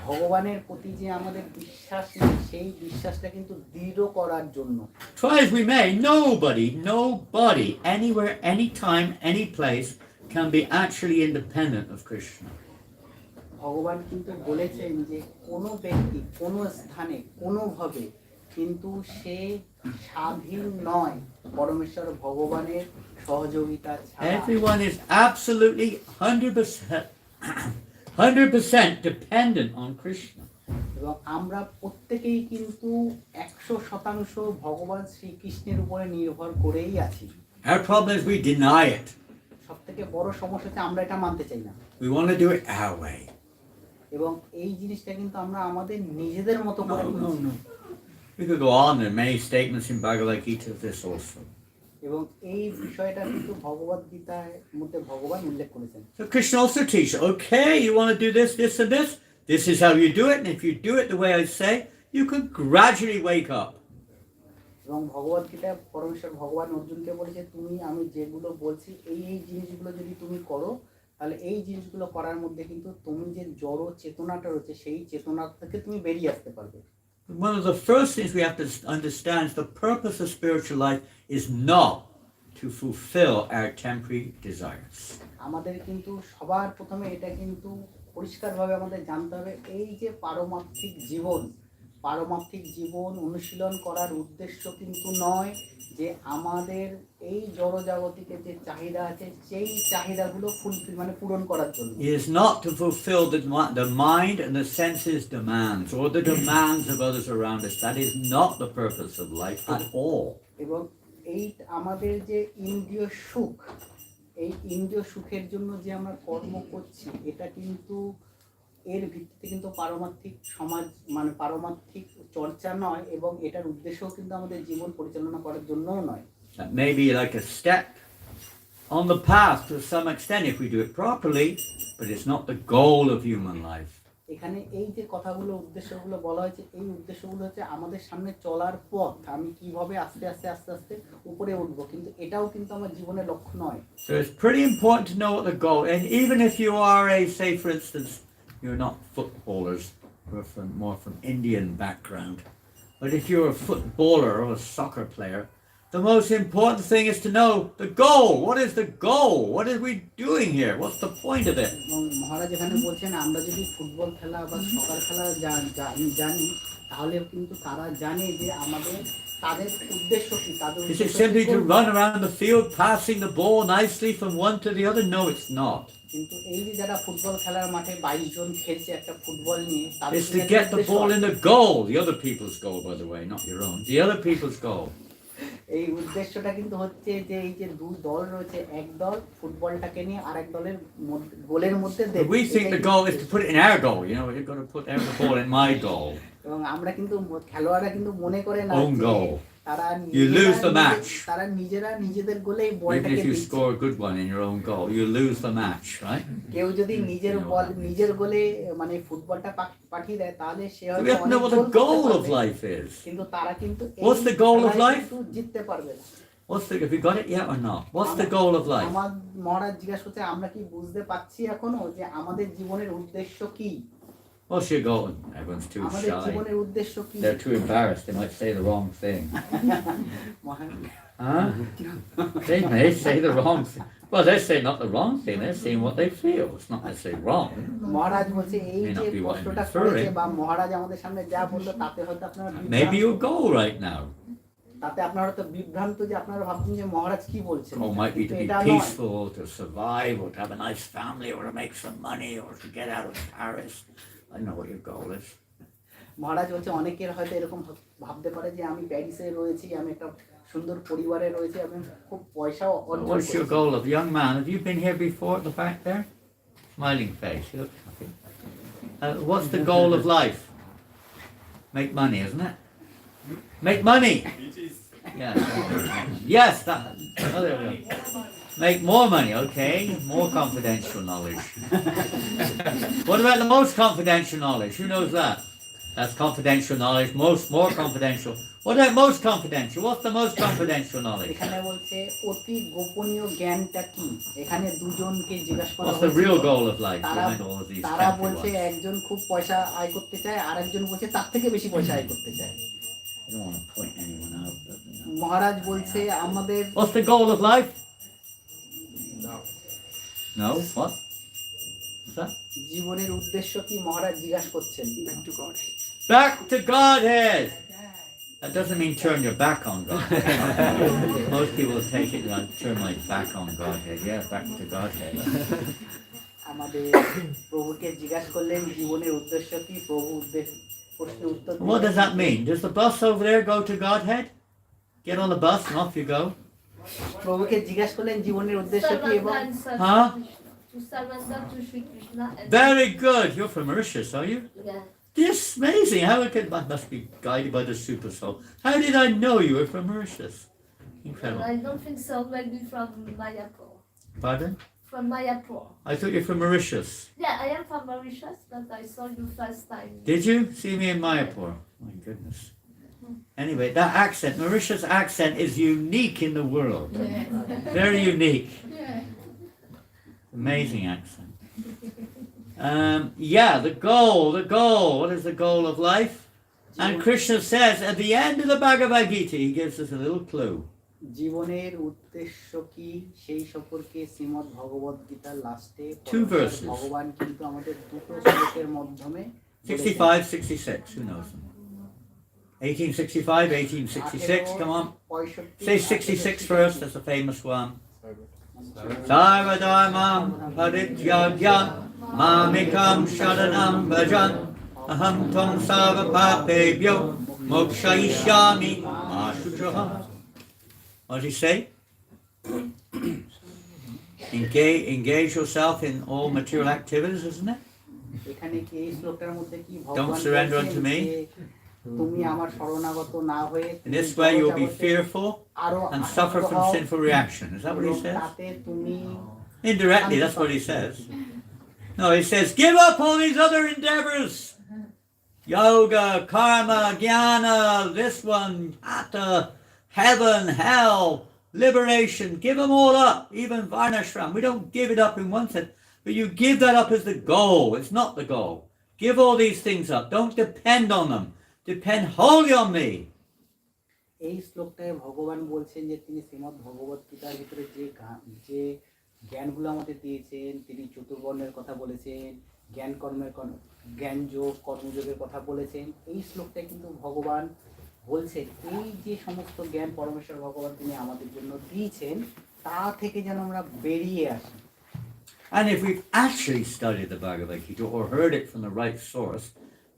ভগবানের প্রতি যে আমাদের বিশ্বাস নেই, সেই বিশ্বাসটা কিন্তু দৃঢ় করার জন্য। Try as we may, nobody, anywhere, anytime, any place, can be actually independent of Krishna. ভগবান কিন্তু বলেছেন যে কোনো ব্যক্তি কোনো স্থানে কোনোভাবে কিন্তু সে স্বাধীন নয় পরমেশ্বর ভগবানের সহযোগিতা ছাড়া। Everyone is absolutely 100% dependent on Krishna. এবং আমরা প্রত্যেকেই কিন্তু 100% ভগবান শ্রীকৃষ্ণের উপরে নির্ভর করেই আছি। Our problem is we deny it. সবথেকে বড় সমস্যা হচ্ছে আমরা এটা মানতে চাই না। We want to do it our way. এবং এই জিনিসটা কিন্তু আমরা আমাদের নিজেদের মতো করে করছি। We could go on, there are many statements in Bhagavad Gita of this also. এবং এই বিষয়টা কিন্তু ভগবদ গীতার মধ্যে ভগবান উল্লেখ করেছেন। So Krishna also teaches, okay, you want to do this, this and this is how you do it, and if you do it the way I say, you can gradually wake up. এবং ভগবদ গীতায় পরমেশ্বর ভগবান অর্জুনকে বলেছে, আমি যেগুলো বলছি এই জিনিসগুলো যদি তুমি করো, তাহলে এই জিনিসগুলো করার মধ্যে কিন্তু তুমি যে জড় চেতনাটা রয়েছে সেই চেতনা থেকে তুমি বেরিয়ে আসতে পারবে। One of the first things we have to understand is the purpose of spiritual life is not to fulfill our temporary desires. আমাদের কিন্তু সবার প্রথমে এটা কিন্তু পরিষ্কারভাবে আমাদের জানতে হবে, এই যে পারমার্থিক জীবন অনুশীলন করার উদ্দেশ্য কিন্তু নয় যে আমাদের এই জড়জাগতিকে যে চাহিদা আছে সেই চাহিদাগুলো পূরণ করার জন্য। It is not to fulfill the mind and the senses demands or the demands of others around us. That is not the purpose of life at all. এবং এই আমাদের যে ইন্দ্রিয় সুখ, এই ইন্দ্রিয় সুখের জন্য যে আমরা কর্ম করছি, এটা কিন্তু এর ভিত্তিতে কিন্তু পারমার্থিক সমাজ পারমার্থিক চর্চা নয়, এবং এটার উদ্দেশ্যও কিন্তু আমাদের জীবন পরিচালনা করার জন্যও নয়। That may be like a step on the path to some extent if we do it properly, but it's not the goal of human life. এখানে এই যে কথাগুলো উদ্দেশ্যগুলো বলা হয়েছে, এই উদ্দেশ্যগুলো হচ্ছে আমাদের সামনে চলার পথ, আমি কিভাবে আস্তে আস্তে উপরে উঠবো, কিন্তু এটাও কিন্তু আমার জীবনের লক্ষ্য নয়। So it's pretty important to know what the goal, and even if you are say for instance, you're not footballers, we're more from Indian background, but if you're a footballer or a soccer player, the most important thing is to know the goal. What is the goal? What are we doing here? What's the point of it? মহারাজ এখানে বলছেন, আমরা যদি football খেলা বা সকার খেলা জানি, তাহলে কিন্তু তারা জানে যে তাদের উদ্দেশ্য কি। Is it simply to run around the field passing the ball nicely from one to the other? No, it's not. কিন্তু এই যে যারা ফুটবল খেলার মাঠে 22 জন খেলছে একটা ফুটবল নিয়ে, It's to get the ball in the goal, the other people's goal, by the way, not your own. The other people's goal. এই উদ্দেশ্যটা কিন্তু হচ্ছে যে এই যে দুই দল রয়েছে, এক দল ফুটবলটাকে নিয়ে আরেক দলের গোলের মধ্যে দেবে। We think the goal is to put it in our goal. You know, you've got to put the ball in my goal. এবং আমরা কিন্তু খেলোয়াড়রা কিন্তু মনে করে না Own goal. তারা You lose the match. তারা নিজেরা নিজেদের গোলেই Even বলটাকে if you দিচ্ছে। score a good one in your own goal, you lose the match, right? কেউ যদি নিজের বল নিজের গোলে মানে ফুটবলটা পাঠিয়ে দেয় তাহলে সে So we হয়তো have to অনেক know what গোল the করতে goal of পারবে, life is. কিন্তু তারা কিন্তু What's the goal of life? কিন্তু জিততে পারবে না। Have you got it yet or not? What's the goal of life? আমার মহারাজ জিজ্ঞাসা করছে আমরা কি বুঝতে পারছি এখনো যে আমাদের জীবনের উদ্দেশ্য কি? What's your goal? Everyone's too আমাদের shy. জীবনের উদ্দেশ্য কি? They're too embarrassed. They might say the wrong thing. Huh? They may say the wrong thing. Well, they say not the wrong thing. They're saying what they feel. It's not necessarily wrong. মহারাজ বলছে এই যে প্রশ্নটা করেছে বা মহারাজ আমাদের সামনে যা বললো তাতে হয়তো আপনারা Maybe your goal right now. তাতে আপনারা হয়তো বিভ্রান্ত যে আপনারা ভাবছেন যে মহারাজ কি বলছেন। Goal might be to be peaceful, to survive, or to have a nice family, or to make some money, or to get out of Paris. I know what your goal is. মহারাজ বলছে অনেকের হয়তো এরকম ভাবতে পারে যে আমি প্যারিসে রয়েছি, আমি একটা সুন্দর পরিবারে রয়েছি, আমি খুব পয়সাও অর্জন করছি। What's your goal of young man? Have you been here before at the back there? Smiling face. You look happy. What's the goal of life? Make money, isn't it? Make money. Yeah. Yes. Oh, there we go. Make more money, okay? More confidential knowledge. What about the most confidential knowledge? Who knows that? That's confidential knowledge. More confidential. What about most confidential? What's the most confidential knowledge? এখানে বলছে অতি গোপনীয় জ্ঞানটা কি? এখানে দুজনকে জিজ্ঞাসা করা What's হয়েছে। the real goal of life behind all of these? তারা বলছে একজন খুব পয়সা আয় করতে চায়, আরেকজন বলছে তার থেকে বেশি পয়সা আয় করতে চায়। I don't want to point anyone out. মহারাজ বলছে আমাদের What's the goal of life? No. What? What's that? জীবনের উদ্দেশ্য কি মহারাজ জিজ্ঞাসা করছেন। Back to Godhead. That doesn't mean turn your back on Godhead. Most people take it like turn my back on Godhead. Yeah, back to Godhead. আমাদের প্রভুকে জিজ্ঞাসা করলেন জীবনের উদ্দেশ্য কি, প্রভু প্রশ্নের উত্তর What does that mean? Does the bus over there go to Godhead? Get on the bus and off you go. প্রভুকে জিজ্ঞাসা করলেন জীবনের উদ্দেশ্য কি এবং Huh? To surrender to Sri Krishna. Very good. You're from Mauritius, are you? Yeah. This amazing. How it could, must be guided by the super soul. How did I know you were from Mauritius? Incredible. I don't think so. Maybe from Mayapur. Pardon? From Mayapur. I thought you were from Mauritius. Yeah, I am from Mauritius, but I saw you first time. Did you see me in Mayapur? My goodness. Anyway, that accent, Mauritius accent is unique in the world. Very unique. Amazing accent. Yeah, the goal. What is the goal of life? And Krishna says at the end of the Bhagavad Gita, he gives us a little clue. জীবনের উদ্দেশ্য কি সেই সম্পর্কে শ্রীমদ্ ভগবত গীতার লাস্টে ভগবান কিন্তু আমাদের দুটো শ্লোকের মাধ্যমে 65, 66, who knows them? 1865, 1866, come on. Say 66 first, that's a famous one. Sarvadharmam parityagya mamikam sharanam bhajan aham tvam sarva papebhyo mokshayishyami ma shuchaha. What does he say? Engage yourself in all material activities, isn't it? এখানে কি এই শ্লোকটার মধ্যে কি ভগবান Don't surrender unto me. তুমি আমার শরণাগত না হয়ে In this way you'll be fearful and suffer from sinful reaction. Is that what he says? তাতে তুমি Indirectly, that's what he says. No, he says, give up all these other endeavors. Yoga, karma, jnana, this one, hatha, heaven, hell, liberation. Give them all up, even varnashram. We don't give it up in one sense, but you give that up as the goal. It's not the goal. Give all these things up. Don't depend on them. Depend wholly on me. এই শ্লোকটায় ভগবান বলছেন যে তিনি শ্রীমদ্ ভগবত গীতার ভিতরে যে জ্ঞানগুলো আমাদের দিয়েছেন, তিনি চতুর্বর্ণের কথা বলেছেন, জ্ঞান যোগ কর্মযোগের কথা বলেছেন। এই শ্লোকটায় কিন্তু ভগবান বলছেন এই যে সমস্ত জ্ঞান পরমেশ্বর ভগবান তিনি আমাদের জন্য দিয়েছেন তা থেকে যেন আমরা বেরিয়ে আসি। And if we've actually studied the Bhagavad Gita or heard it from the right source,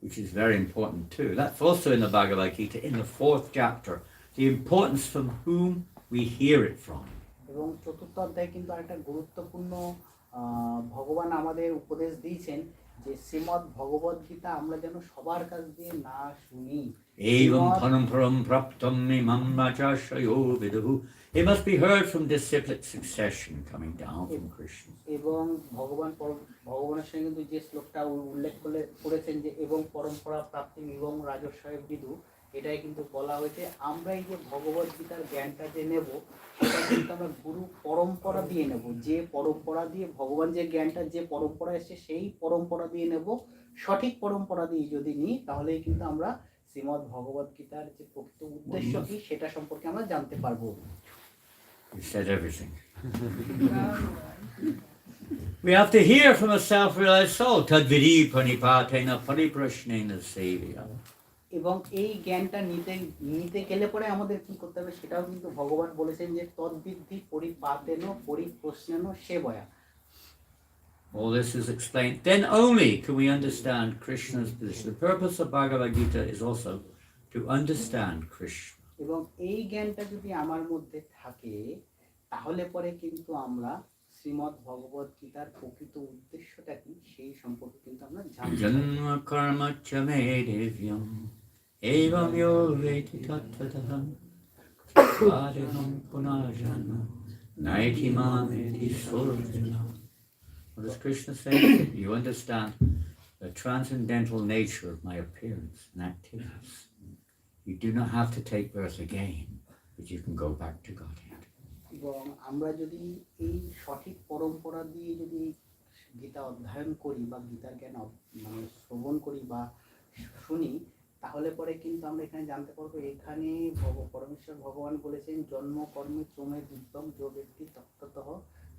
which is very important too, that's also in the Bhagavad Gita in the 4th chapter, the importance from whom we hear it from. এবং চতুর্থ অধ্যায়ে কিন্তু আরেকটা গুরুত্বপূর্ণ ভগবান আমাদের উপদেশ দিয়েছেন যে শ্রীমদ্ ভগবদ গীতা আমরা যেন সবার কাছ দিয়ে না শুনি। Evam paramparam praptam imam rajashayo viduhu. It must be heard from disciplic succession coming down from Krishna. এবং ভগবানের সঙ্গে কিন্তু যে শ্লোকটা উল্লেখ করেছেন যে এবং পরম্পরা প্রাপ্তি এবং রাজস্বয় বিদু, এটাই কিন্তু বলা হয়েছে আমরা এই যে ভগবদ গীতার জ্ঞানটা যে নেব সেটা কিন্তু আমরা গুরু পরম্পরা দিয়ে নেব। যে পরম্পরা দিয়ে ভগবান যে জ্ঞানটা যে পরম্পরা এসছে সেই পরম্পরা দিয়ে নেব। সঠিক পরম্পরা দিয়ে যদি নিই তাহলেই কিন্তু আমরা শ্রীমদ্ ভগবদ গীতার যে প্রকৃত উদ্দেশ্য কি সেটা সম্পর্কে আমরা জানতে পারবো। You said everything. We have to hear from a self-realized soul. Tadvidi pranipatena pariprashnena sevya. এবং এই জ্ঞানটা নিতে গেলে পরে আমাদের কি করতে হবে সেটাও কিন্তু ভগবান বলেছেন যে তদ্বিদ্ধি পরিপাতেন পরিপ্রশ্নেন সেবয়া। All this is explained. Then only can we understand Krishna's position. The purpose of Bhagavad Gita is also to understand Krishna. এবং এই জ্ঞানটা যদি আমার মধ্যে থাকে তাহলে পরে কিন্তু আমরা শ্রীমদ্ ভগবদ গীতার প্রকৃত উদ্দেশ্যটা কি সেই সম্পর্কে কিন্তু আমরা জানতে পারি। জন্ম কর্ম চ মে Divyam evam yo veti tattvatam adeham punarjanma naiti mameti surjana. What does Krishna say? You understand the transcendental nature of my appearance and activities. You do not have to take birth again, but you can go back to Godhead. এবং আমরা যদি এই সঠিক পরম্পরা দিয়ে যদি গীতা অধ্যয়ন করি বা গীতার জ্ঞান মানে শ্রবণ করি বা শুনি তাহলে পরে কিন্তু আমরা এখানে জানতে পারবো এখানে পরমেশ্বর ভগবান বলেছেন জন্ম কর্মে চমে দিব্যম যে ব্যক্তি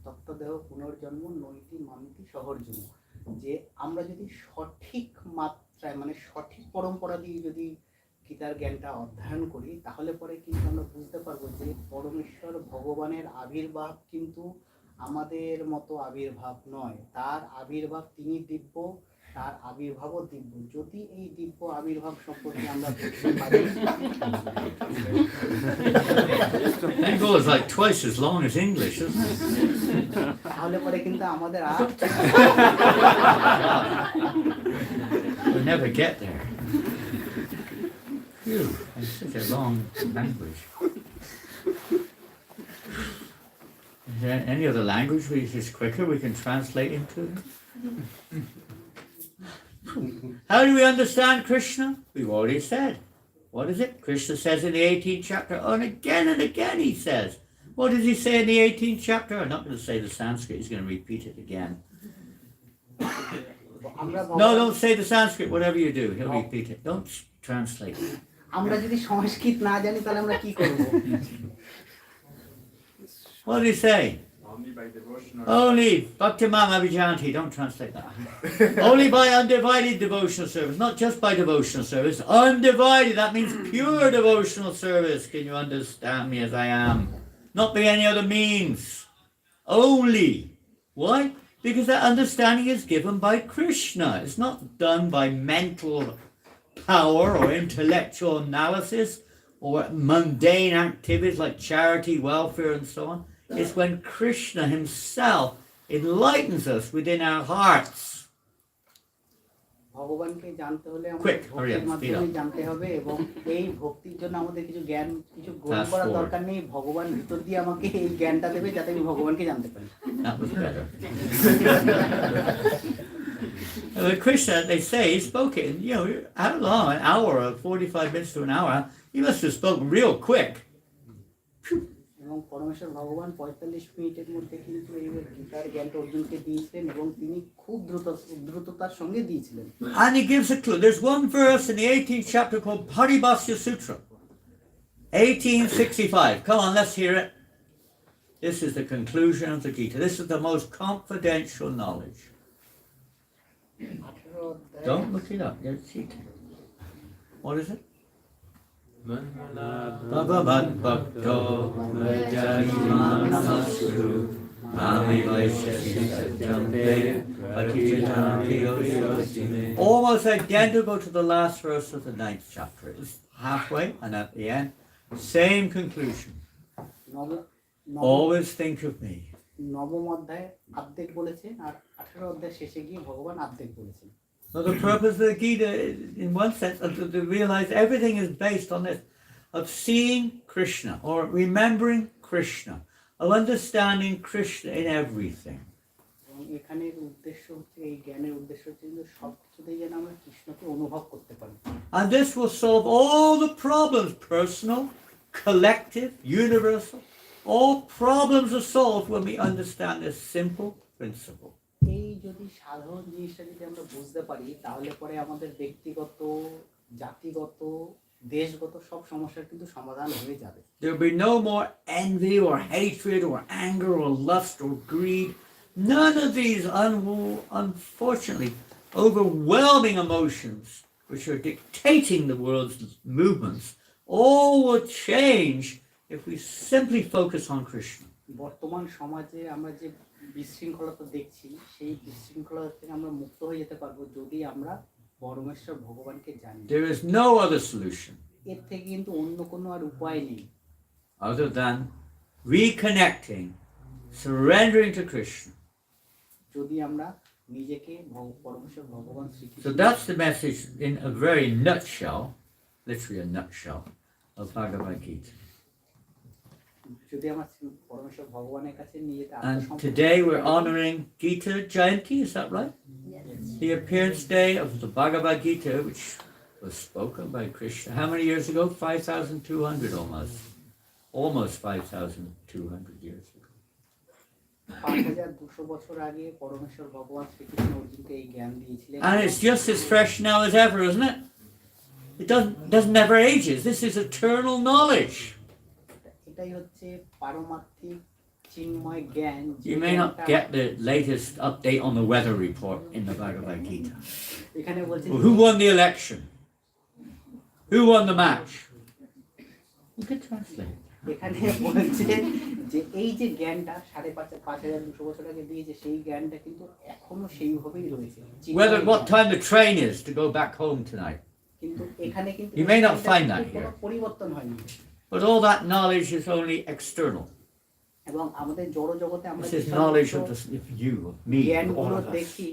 তত্ত্বদেহ পুনর্জন্ম নৈতি মামিতি সহর্জুন। যে আমরা যদি সঠিক মাত্রায় মানে সঠিক পরম্পরা দিয়ে যদি গীতার জ্ঞানটা অধ্যয়ন করি তাহলে পরে কিন্তু আমরা বুঝতে পারবো যে পরমেশ্বর ভগবানের আবির্ভাব কিন্তু আমাদের মতো আবির্ভাব নয়। তার আবির্ভাব তিনি দিব্য, তার আবির্ভাবও দিব্য। যদি এই দিব্য আবির্ভাব সম্পর্কে আমরা বুঝতে পারি Bengal is like twice as long as English, isn't it? তাহলে পরে কিন্তু আমাদের আর We'll never get there. Phew, it's such a long language. Is there any other language which is quicker we can translate into? How do we understand Krishna? We've already said. What is it? Krishna says in the 18th chapter, and again he says. What does he say in the 18th chapter? I'm not going to say the Sanskrit, he's going to repeat it again. No, don't say the Sanskrit, whatever you do, he'll repeat it. Don't translate it. আমরা যদি সংস্কৃত না জানি তাহলে আমরা কি করব? What did he say? Only by devotional. Only Bhakti Mama Jayanti, don't translate that. Only by undivided devotional service, not just by devotional service. Undivided, that means pure devotional service. Can you understand me as I am? Not by any other means. Only. Why? Because that understanding is given by Krishna. It's not done by mental power or intellectual analysis or mundane activities like charity, welfare, and so on. It's when Krishna himself enlightens us within our hearts. ভগবানকে জানতে হলে আমাদের Quick, hurry up, ভক্তির speed মাধ্যমে up. জানতে হবে এবং এই ভক্তির জন্য আমাদের কিছু জ্ঞান কিছু গ্রহণ করার forward. দরকার নেই। ভগবান ভিতর দিয়ে আমাকে এই জ্ঞানটা দেবে যাতে আমি ভগবানকে জানতে পারি। That was better. But Krishna, they say, he spoke it, how long? An hour, 45 minutes to an hour. He must have spoken real quick. এবং পরমেশ্বর ভগবান 45 মিনিটের মধ্যে কিন্তু এই গীতার জ্ঞানটা অর্জুনকে দিয়েছিলেন এবং তিনি খুব দ্রুততার সঙ্গে দিয়েছিলেন। And he gives a clue. There's one verse in the 18th chapter called Paribhasya Sutra. 1865. Come on, let's hear it. This is the conclusion of the Gita. This is the most confidential knowledge. Don't look it up. It's it. What is it? Bhagavad Bhakto Vajanamastu Mami Vaishasi Satyam Dev Patitanam. Almost identical to the last verse of the 9th chapter. It's halfway and at the end, same conclusion. Always think of me. নবম অধ্যায় আর্ধেক বলেছেন, আর 18 অধ্যায় শেষে গিয়ে ভগবান আর্ধেক বলেছেন। So the purpose of the Gita, in one sense, to realize everything is based on this, of seeing Krishna, or remembering Krishna, of understanding Krishna in everything. এবং এখানের উদ্দেশ্য হচ্ছে, এই জ্ঞানের উদ্দেশ্য হচ্ছে যে সব কিছুতেই যেন আমরা কৃষ্ণকে অনুভব করতে পারি। And this will solve all the problems, personal, collective, universal. All problems are solved when we understand this simple principle. এই যদি সাধারণ জিনিসটা যদি আমরা বুঝতে পারি, তাহলে পরে আমাদের ব্যক্তিগত, জাতিগত, দেশগত সব সমস্যার কিন্তু সমাধান হয়ে যাবে। There will be no more envy or hatred or anger or lust or greed. None of these, unfortunately, overwhelming emotions which are dictating the world's movements, all will change if we simply focus on Krishna. বর্তমান সমাজে আমরা যে বিশৃঙ্খলতা দেখছি, সেই বিশৃঙ্খলতা থেকে আমরা মুক্ত হয়ে যেতে পারবো যদি আমরা পরমেশ্বর ভগবানকে জানি। There is no other solution এর থেকে কিন্তু অন্য কোনো আর উপায় নেই other than reconnecting, surrendering to Krishna. যদি আমরা নিজেকে পরমেশ্বর ভগবান Shrikrishna. So that's the message in a very nutshell, literally a nutshell, of Bhagavad Gita. যদি আমরা পরমেশ্বর ভগবানের কাছে নিয়ে যেতে। And today we're honoring Gita Jayanti, is that right? Yes. The appearance day of the Bhagavad Gita, which was spoken by Krishna how many years ago? 5,200 almost. Almost 5,200 years ago. 5200 বছর আগে পরমেশ্বর ভগবান শ্রীকৃষ্ণ অর্জুনকে এই জ্ঞান দিয়েছিলেন। And it's just as fresh now as ever, isn't it? It doesn't never ages. This is eternal knowledge. এটাই হচ্ছে পারমার্থিক চিন্ময় জ্ঞান। You may not get the latest update on the weather report in the Bhagavad Gita. এখানে বলছে Who won the election? Who won the match? You could translate. এখানে বলছে যে এই যে জ্ঞানটা 5200 বছর আগে দিয়েছে, সেই জ্ঞানটা কিন্তু এখনো সেইভাবেই রয়েছে। Whether what time the train is to go back home tonight. কিন্তু এখানে কিন্তু You may not find that কোনো here. পরিবর্তন হয়নি। But all that knowledge is only external. এবং আমাদের জড় জগতে আমরা This is knowledge of you, of me, of all জ্ঞানগুলো of us. দেখি,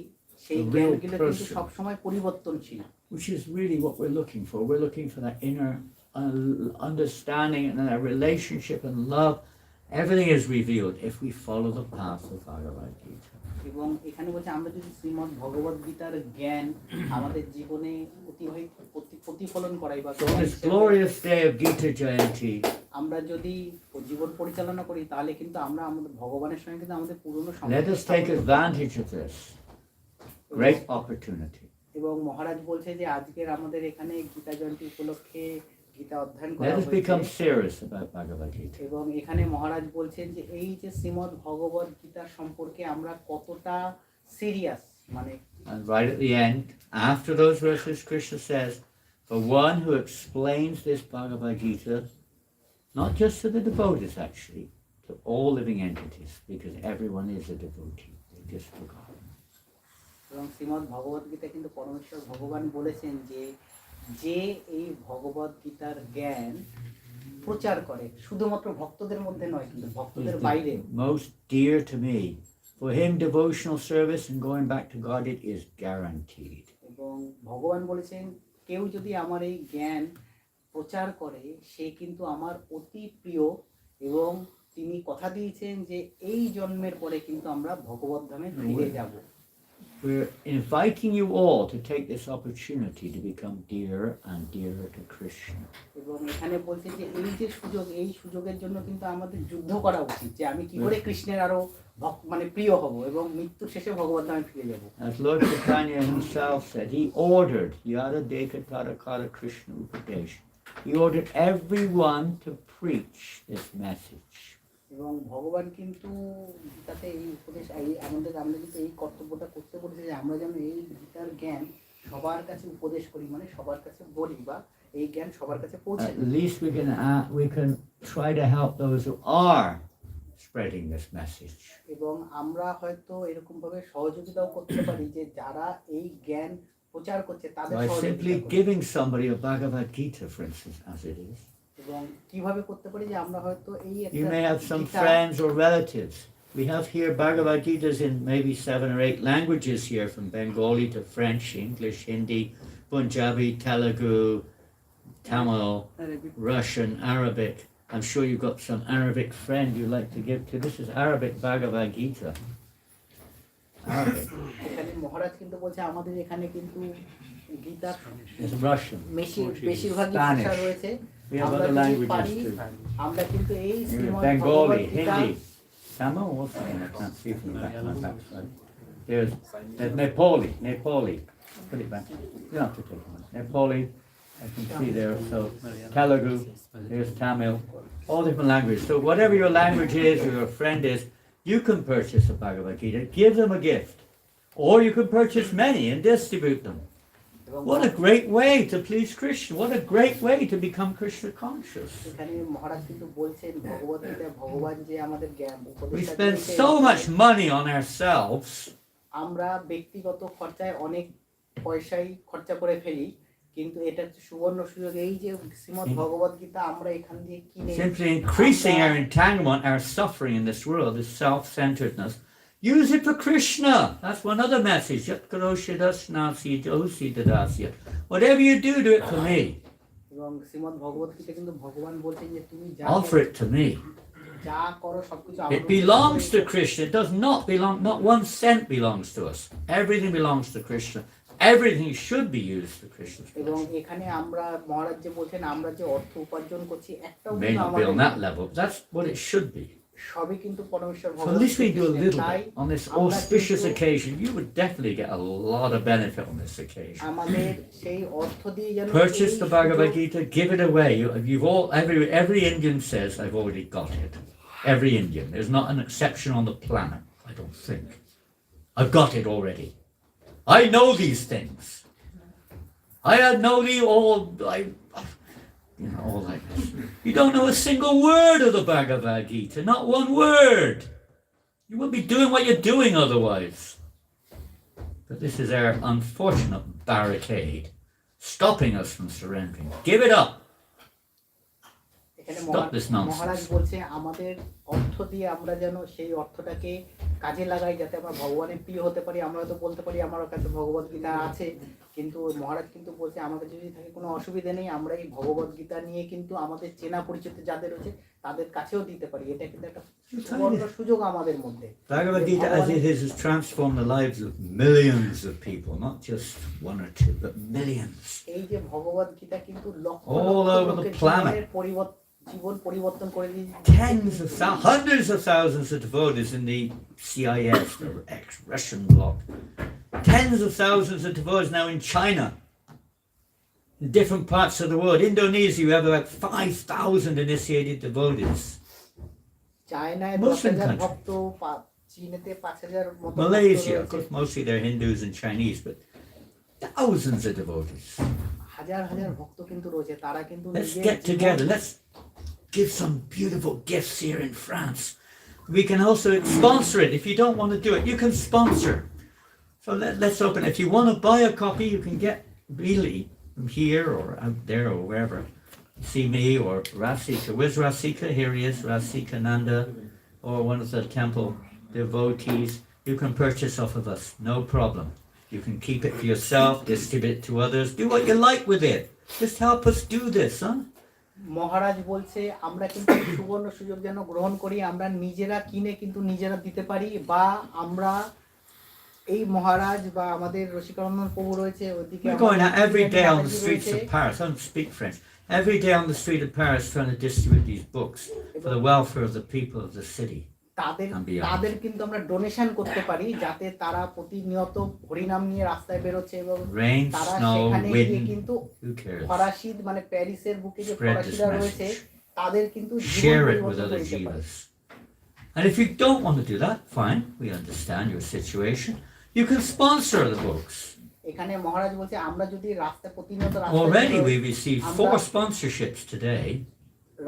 সেই The real জ্ঞানগুলো কিন্তু person. সবসময় পরিবর্তনশীল। Which is really what we're looking for. We're looking for that inner understanding and that relationship and love. Everything is revealed if we follow the path of Bhagavad Gita. এবং এখানে বলছে আমরা যদি শ্রীমদ্ ভগবদ গীতার জ্ঞান আমাদের জীবনে প্রতিফলন করাই বা So on this glorious day of Gita Jayanti, আমরা যদি জীবন পরিচালনা করি, তাহলে কিন্তু আমরা আমাদের ভগবানের সঙ্গে কিন্তু আমাদের পুরনো let us take advantage of this great opportunity. এবং মহারাজ বলছে যে আজকের আমাদের এখানে গীতা জয়ন্তী উপলক্ষে গীতা অধ্যয়ন করা Let us become হয়েছে। serious about Bhagavad Gita. এবং এখানে মহারাজ বলছেন যে এই যে শ্রীমদ্ ভগবদ গীতা সম্পর্কে আমরা কতটা সিরিয়াস, মানে And right at the end, after those verses, Krishna says, the one who explains this Bhagavad Gita, not just to the devotees actually, to all living entities, because everyone is a devotee. They just forgot. এবং শ্রীমদ্ ভগবদ গীতা কিন্তু পরমেশ্বর ভগবান বলেছেন যে যে এই ভগবদ গীতার জ্ঞান প্রচার করে, শুধুমাত্র ভক্তদের মধ্যে নয়, কিন্তু ভক্তদের বাইরে। Most dear to me. For him, devotional service and going back to God, it is guaranteed. এবং ভগবান বলেছেন কেউ যদি আমার এই জ্ঞান প্রচার করে, সে কিন্তু আমার অতি প্রিয়, এবং তিনি কথা দিয়েছেন যে এই জন্মের পরে কিন্তু আমরা ভগবদ ধামে ফিরে যাব। We're inviting you all to take this opportunity to become dearer and dearer to Krishna. এবং এখানে বলছে যে এই যে সুযোগ, এই সুযোগের জন্য কিন্তু আমাদের যুদ্ধ করা উচিত, যে আমি কি করে কৃষ্ণের আরো মানে প্রিয় হব এবং মৃত্যুর শেষে ভগবত ধামে ফিরে যাব। As Lord Chaitanya himself said, he ordered Yada Deka Tarakara Krishna Upadesh. He ordered everyone to preach this message. এবং ভগবান কিন্তু গীতাতে এই উপদেশ, আমরা কিন্তু এই কর্তব্যটা করতে বলেছে যে আমরা যেন এই গীতার জ্ঞান সবার কাছে উপদেশ করি, মানে সবার কাছে বলি, বা এই জ্ঞান সবার কাছে পৌঁছে। At least we can try to help those who are spreading this message. এবং আমরা হয়তো এরকম ভাবে সহযোগিতাও করতে পারি যে যারা এই জ্ঞান প্রচার করছে তাদের By সহযোগিতা simply করব। giving somebody a Bhagavad Gita, for instance, as it is. এবং কিভাবে করতে পারি যে আমরা হয়তো এই You may have some Gita, friends or relatives We have here Bhagavad Gitas in maybe 7 or 8 languages here, from Bengali to French, English, Hindi, Punjabi, Telugu, Tamil, Russian, Arabic. I'm sure you've got some Arabic friend you'd like to give to. This is Arabic Bhagavad Gita. Arabic. এখানে মহারাজ কিন্তু বলছে আমাদের এখানে কিন্তু Gita It's Russian. বেশিরভাগই Spanish. ভাষা রয়েছে। We have আমরা other যদি languages পারি, too. আমরা কিন্তু এই Shrimad Bengali, Bhagavad Gita Hindi, Tamil, what's the name? I can't see from the back of my backside. There's Nepali. Put it back. You don't have to take it. Nepali, I can see there. So Telugu, there's Tamil, all different languages. So whatever your language is or your friend is, you can purchase a Bhagavad Gita, give them a gift. Or you can purchase many and distribute them. What a great way to please Krishna. What a great way to become Krishna conscious. এখানে মহারাজ কিন্তু বলছেন ভগবদ গীতা ভগবান যে আমাদের জ্ঞান We উপদেশ spend so much money on ourselves. আমরা ব্যক্তিগত খরচায় অনেক পয়সাই খরচা করে ফেলি, কিন্তু এটা হচ্ছে সুবর্ণ সুযোগ। এই যে শ্রীমদ্ ভগবদ গীতা আমরা এখান দিয়ে কিনে Simply increasing our entanglement, our suffering in this world, this self-centeredness. Use it for Krishna. That's one other message. Whatever you do, do it for me. এবং শ্রীমদ্ ভগবদ গীতা কিন্তু ভগবান বলছেন যে তুমি যা Offer it to me. যা করো সবকিছু It belongs to Krishna. It does not belong, not 1 cent belongs to us. Everything belongs to Krishna. Everything should be used for Krishna's purpose. এবং এখানে আমরা মহারাজ যে বলছেন আমরা যে অর্থ উপার্জন করছি একটাও May কিন্তু not be on আমাদের that level, but that's what it should be. সবই কিন্তু পরমেশ্বর So at ভগবান least we do a little তাই bit on this আমরা auspicious কিন্তু occasion. You would definitely get a lot of benefit on this occasion. আমাদের সেই অর্থ দিয়ে যেন Purchase এই the Bhagavad সুযোগ- Gita, give it away. You've all, every Indian says, I've already got it. Every Indian. There's not an exception on the planet, I don't think. I've got it already. I know these things. I know the all, all like this. You don't know a single word of the Bhagavad Gita, not one word. You won't be doing what you're doing otherwise. But this is our unfortunate barricade, stopping us from surrendering. Give it up. এখানে Stop this nonsense. মহারাজ বলছে আমাদের অর্থ দিয়ে আমরা যেন সেই অর্থটাকে কাজে লাগাই যাতে আমরা ভগবানের প্রিয় হতে পারি। আমরা হয়তো বলতে পারি আমার কাছে ভগবদ গীতা আছে, কিন্তু মহারাজ কিন্তু বলছে আমাদের যদি থাকে কোনো অসুবিধা নেই, আমরা এই ভগবদ গীতা নিয়ে কিন্তু আমাদের চেনা পরিচিত যাদের রয়েছে তাদের কাছেও দিতে পারি। এটা কিন্তু একটা সুবর্ণ সুযোগ আমাদের মধ্যে। Bhagavad Gita as it is has transformed the lives of millions of people, not just 1 or 2, but millions. এই যে ভগবদ গীতা কিন্তু লক্ষ All লক্ষ over the লোকের planet. জীবন পরিবর্তন করে দিয়েছে। Hundreds of thousands of devotees in the CIS, the ex-Russian bloc. Tens of thousands of devotees now in China. In different parts of the world. Indonesia, you have about 5,000 initiated devotees. চায়নায় Muslim 10,000 country. ভক্ত, চীনেতে 5,000 মতো ভক্ত Malaysia, of রয়েছে। course, mostly they're Hindus and Chinese, but thousands of devotees. হাজার হাজার ভক্ত কিন্তু রয়েছে, তারা কিন্তু Let's নিজের get together. Let's give some beautiful gifts here in France. We can also sponsor it. If you don't want to do it, you can sponsor. So let's open. If you want to buy a copy, you can get really from here or out there or wherever. See me or Rasika. Where's Rasika? Here he is, Janananda, or one of the temple devotees. You can purchase off of us, no problem. You can keep it for yourself, distribute it to others. Do what you like with it. Just help us do this, huh? মহারাজ বলছে আমরা কিন্তু এই সুবর্ণ সুযোগ যেন গ্রহণ করি, আমরা নিজেরা কিনে কিন্তু নিজেরা দিতে পারি, বা আমরা এই মহারাজ বা আমাদের রসিকানন্দন প্রভু রয়েছে ওইদিকে We're going out every day on the streets of Paris. I don't speak French. Every day on the street of Paris trying to distribute these books for the welfare of the people of the city. তাদের কিন্তু আমরা donation করতে পারি যাতে তারা প্রতিনিয়ত হরিনাম নিয়ে রাস্তায় বেরোচ্ছে এবং Rain, তারা snow, সেখানে গিয়ে wind, কিন্তু who cares? ফরাসি মানে প্যারিসের বুকে যে Spread this ফরাসিরা রয়েছে message. তাদের কিন্তু জীবন Share it with পরিবর্তন other করতে পারে। jivas. And if you don't want to do that, fine. We understand your situation. You can sponsor the books. এখানে মহারাজ বলছে আমরা যদি রাস্তায় প্রতিনিয়ত রাস্তায় Already বেরোই, we received আমরা 4 sponsorships today.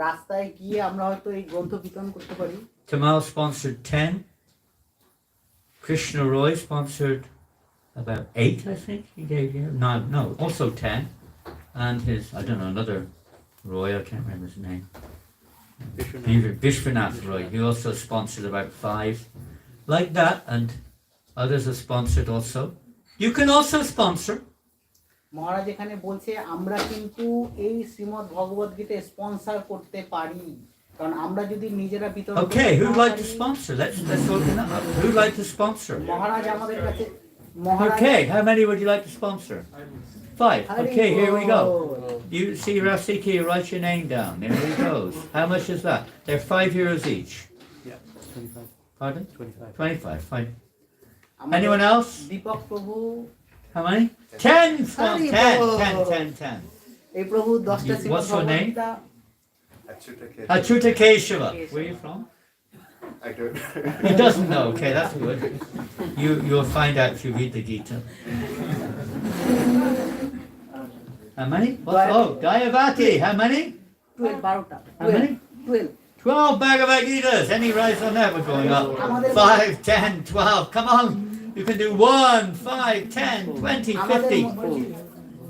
রাস্তায় গিয়ে আমরা হয়তো এই গ্রন্থ বিতরণ করতে পারি। Tamal sponsored 10. Krishna Roy sponsored about 8, I think. He gave you. No, also 10. And his, I don't know, another Roy, I can't remember his name. Vishwanath Roy. He also sponsored about 5 like that, and others are sponsored also. You can also sponsor. মহারাজ এখানে বলছে আমরা কিন্তু এই Shrimad Bhagavad Gita sponsor করতে পারি, কারণ আমরা যদি নিজেরা বিতরণ Okay, who'd like to sponsor? Let's open that up. Who'd like to sponsor? মহারাজ আমাদের কাছে Okay, how many would you like to sponsor? 5. Okay, here we go. You see Rasiki, write your name down. There he goes. How much is that? They're €5 each. Yeah, 25. Pardon? 25. 25, fine. আমাদের Anyone else? Dipak প্রভু, How many? 10! Hare 10. এই প্রভু 10টা Shrimad What's your Bhagavad name? Gita Achyuta Keshava. Where are you from? I don't He doesn't know. Okay, that's good. You'll find out if you read the Gita. How many? Oh, Dayavati. How many? 12 12টা How many? 12 12 Bhagavad Gitas. Any rise on that? We're going up. 5, 10, 12. Come on. You can do 1, 5, 10, 20, 50.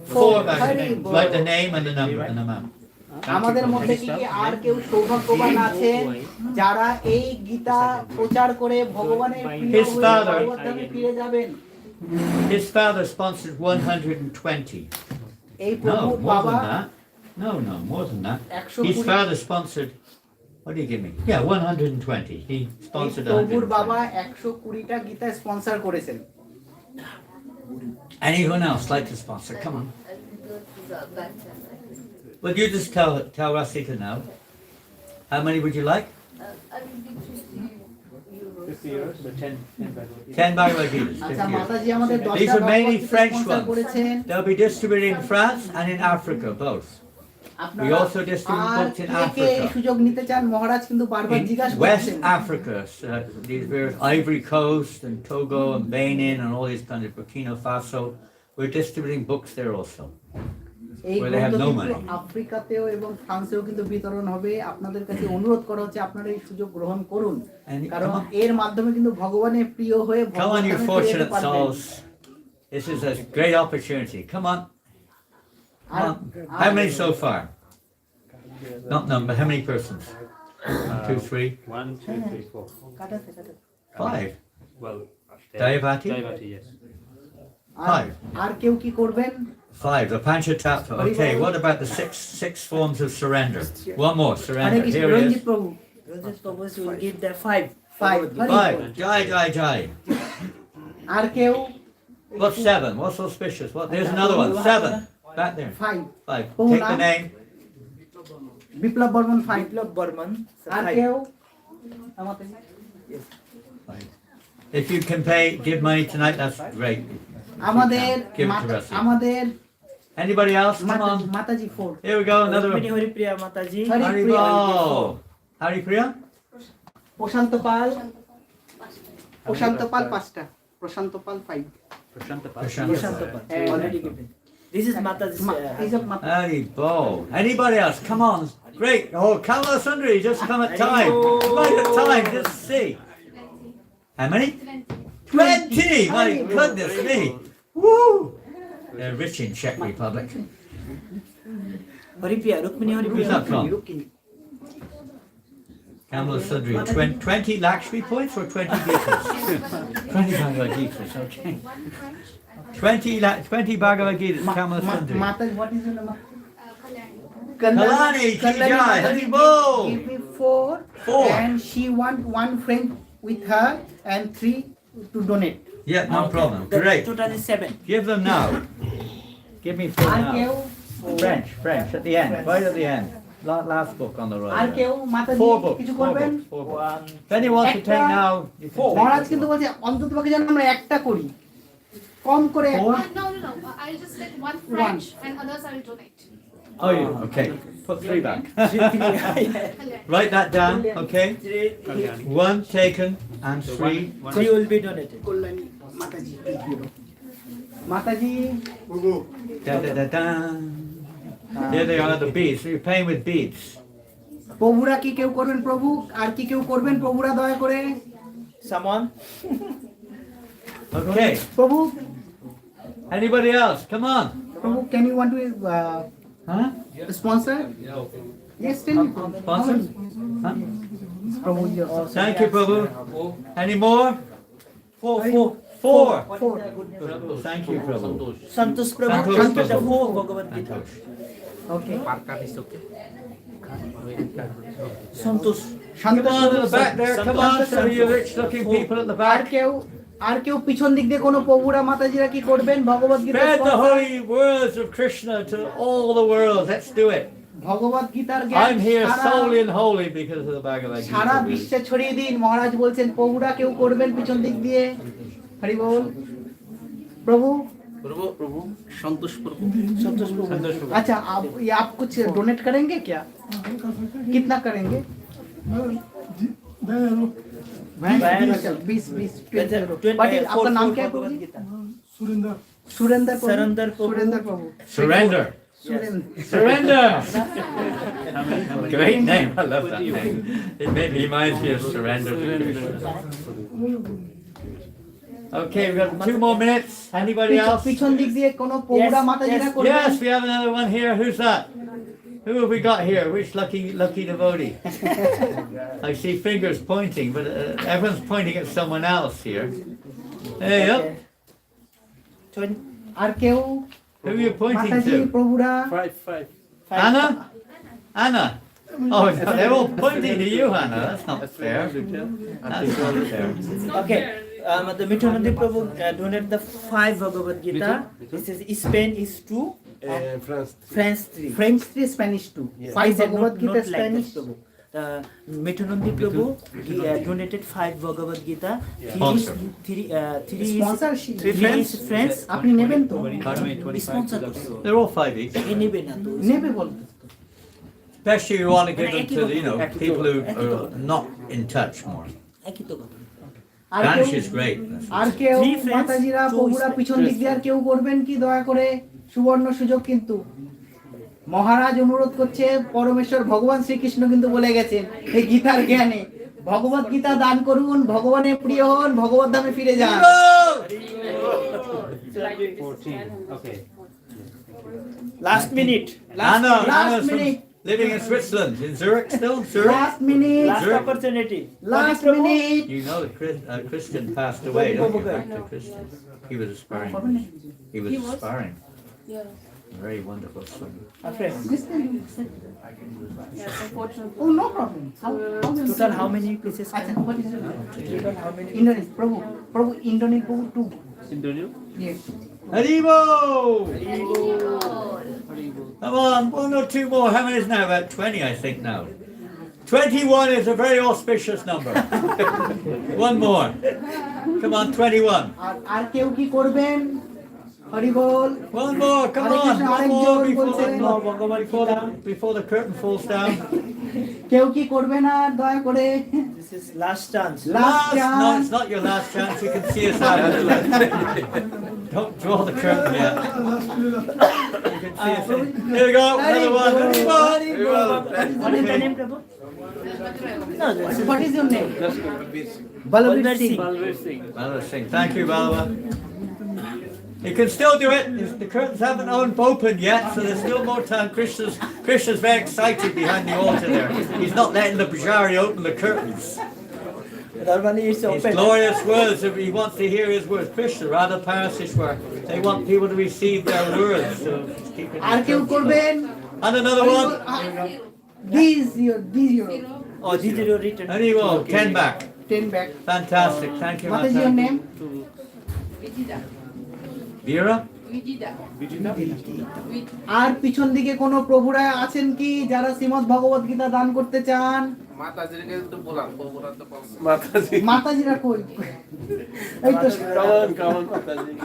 4 Bhagavad Gita. Write the name and the number and the amount. আমাদের মধ্যে কি আর কেউ সৌভাগ্যবান আছেন যারা এই গীতা প্রচার করে ভগবানের প্রিয় His হয়ে father. ভগবদ্ধামে ফিরে যাবেন? His father sponsored 120. এই No, প্রভুর more বাবা than that. No, more than that. 120 His father sponsored, what do you give me? Yeah, 120. He এই sponsored প্রভুর বাবা 120. 120টা গীতা স্পন্সর করেছেন। Anyone else like to sponsor? Come on. I will go to the back and Well, you just tell Rasika now. How many would you like? I will give 50 euros. 50 euros, so 10 Bhagavad Gita. 10 Bhagavad Gitas. আচ্ছা 50 euros. মাতাজি আমাদের 10টা These are mainly Bhagavad Gita French sponsor ones. করেছেন। They'll be distributed in France and in Africa, both. We also distribute books in আর কে এই Africa. সুযোগ নিতে চান? মহারাজ কিন্তু বারবার In জিজ্ঞাসা West করছেন। Africa, these various Ivory Coast and Togo and Benin and all these kinds of Burkina Faso, we're distributing books there also. এই Where they have গ্রন্থ no কিন্তু money. আফ্রিকাতেও এবং ফ্রান্সেও কিন্তু বিতরণ হবে। আপনাদের কাছে অনুরোধ করা হচ্ছে আপনারা এই সুযোগ গ্রহণ করুন, And কারণ come on. এর মাধ্যমে কিন্তু ভগবানের প্রিয় হয়ে Come on, you ভগবানের ফিরে যেতে fortunate পারবেন। souls. This is a great opportunity. Come on. Come R- on. How many so far? Not number. How many persons? 2, 3, 1, 2, 3, 4. কাটাতে কাটাতে। 5. Well, Dayavati? Dayavati, yes. আর- আর কেউ কি করবেন? 5. The Panchatattva. Okay, what about the six forms of surrender? One more Hare surrender. Krishna, Here he Ranjit is. প্রভু। Rajat Prabhu will give the 5. 5 5. Jai. আর কেউ? What's 7? What's auspicious? What? There's another one. 7. Back there. 5 5. Oh, Take the now- name. Biplab Barman 5 Biplab Burman. আর কেউ? আমাদের 5. If you can give money tonight, that's great. আমাদের Give it to মাতা- Rusty. আমাদের Anybody else? Come মাতা- on. Mataji 4 Here we go. Another Rukmini one. Haripriya Mataji. Hare Haribo. Haripriya? প্রশান্ত পাল, প্রশান্ত পাল 5টা, প্রশান্ত পাল 5 Prashanta Prashanta Pal. Eh, Already given. This is Mataji's. এই যে মাতা- Haribo. Anybody else? Come on. Great. Oh, Kamala Sundari, just come at time. Right at time. Just see. How many? 20. My goodness me. Woo. They're rich in Czech Republic. Haripriya, Rukmini Who's Haripriya. that from? Kamala Sundari. 20 Lakshmi points or 20 Gitas? 20 Bhagavad Gitas, okay. 20 Bhagavad Gitas, Kamala Sundari. মাতা what is your name? Kalani, Ki Jai, Haribo. Give me 4 4. and she want 1 friend with her and 3 to donate. Yeah, no problem. The Great. total is 7. Give them now. Give me 4 R now. কেউ? French, at the end, right at the end. Last book on the R right. কেউ মাতাজি 4 books. কিছু 4 করবেন? books. 4 books. 1. If anyone wants to take now, you can Maharaj take কিন্তু বলছে অন্ততপক্ষে যেন আমরা একটা করি, কম করে Four? No. I'll just take one French and others I will donate. Oh, yeah, okay. Put 3 back. Kalyan. Write that down, okay? 3. 1 taken and 3. 3 will be donated. Kalyani Mataji Mataji Da. There they are, the beads. So you're paying with beads. প্রভুরা কি কেউ করবেন? প্রভু আর কি কেউ করবেন? প্রভুরা দয়া করে Someone? Okay. প্রভু Anybody else? Come on. প্রভু can you want to Huh? sponsor? Yes, tell me. Sponsor? Prabhu, Thank you, Prabhu. Any more? Four. Four. Four. Thank you, Prabhu. Santosh Prabhu Santosh translated the Prabhu. four Bhagavad Gita. Okay. Santosh. Come on at the back there. Come on, some of you Santosh. rich-looking people at the R back. কেউ পিছন দিক দিয়ে কোনো প্রভুরা মাতাজিরা কি করবেন Bhagavad Gita Spread the holy words of Krishna to all the world. Let's do it. ভগবত গীতার জ্ঞান I'm here Sara- solely and wholly because of the Bhagavad Sara Gita. বিশ্বে ছড়িয়ে দিন। মহারাজ বলছেন প্রভুরা কেউ করবেন পিছন দিক দিয়ে। হরি বল। প্রভু Santosh Prabhu. अच्छा आप कुछ डोनेट करेंगे क्या? कितना करेंगे? अच्छा 20 पाटिल आपका नाम क्या है प्रभु जी? सुरेंद्र प्रभु। Surrender. Surrender. Great name. I love that name. It reminds me of surrender to Krishna. Okay, we've got 2 more minutes. Anybody else? পিছন দিক দিয়ে কোনো প্রভুরা মাতাজিরা করবেন? Yes, we have another one here. Who's that? Who have we got here? Which lucky devotee? I see fingers pointing, but everyone's pointing at someone else here. Hey, up. আর কেউ Who are you pointing Mataji to? প্রভুরা Anna? Anna? Oh, no, they're all pointing to you, Anna. That's not fair. That's not fair. Okay. The Mithanandi Prabhu donated the 5 Bhagavad Gita. This is Spain is 2, France 3. French 3 Spanish 2 I 5 said Bhagavad not Gita like Spanish this, Prabhu. The Mithanandi Prabhu donated 5 Bhagavad Gita. Sponsor. Sponsorship. Three is friends. আপনি নেবেন তো? Sponsor. They're all 5 each. নেবে না তো। নেবে বলতে। Especially you want to give them to the, people who are not in touch more. একই তো কথা। আর Danish কেউ is great. আর কেউ Three friends, মাতাজিরা two প্রভুরা friends. পিছন দিক দিয়ে আর কেউ করবেন কি দয়া করে? সুবর্ণ সুযোগ কিন্তু মহারাজ অনুরোধ করছে। পরমেশ্বর ভগবান শ্রীকৃষ্ণ কিন্তু বলে গেছেন এই গীতার জ্ঞানে ভগবত গীতা দান করুন, ভগবানের প্রিয় হন, ভগবত ধামে ফিরে যান। 14. Okay. Last minute. Anna, last Anna's from minute. living in Switzerland, in Zurich still? Zurich? Last minute, Last Sure. opportunity. Last minute. You know that Christian passed away, don't you? Back to Christian. He was aspiring. He was aspiring. Yeah. Very wonderful swimmer. Okay. Yes, unfortunately. Oh no problem. Total how many pieces? আচ্ছা what is it? Total how many? Indranil প্রভু ইন্দ্রনীল প্রভু 2 yes Haribo! Come on, 1 or 2 more. How many is now? About 20, I think now. 21 is a very auspicious number. 1 more. Come on, 21. আর কেউ কি করবেন? হরি বল। 1 more, come Hare on. Krishna, 1 Hare more Krishna, before the curtain falls down. কেউ কি করবে না দয়া করে? This is last chance. Last No, chance. it's not your last chance. You can see us out. Don't draw the curtain yet. You can see us in. Here we go. Another one. What is the name, Prabhu? No, this is What is your name? Balabir Balbir Singh. Singh. Balwa Singh. Thank you, Balwa. You can still do it. The curtains haven't opened yet, so there's still more time. Krishna's very excited behind the altar there. He's not letting the pujari open the curtains. Normally it's His open. glorious words, if he wants to hear his words. Krishna, Radha Parasishwar, they want people to receive their words. So keep it. আর কেউ করবেন? And another one. This your Oh, this is your written. And you go. 10 back. 10 back. Fantastic. Thank you, What is your Mata. name? Veera? আর পিছন দিকে কোন প্রভুরা আছেন কি যারা শ্রীমদ্ ভগবত গীতা দান করতে চান? মাতাজিরা কই? এই তো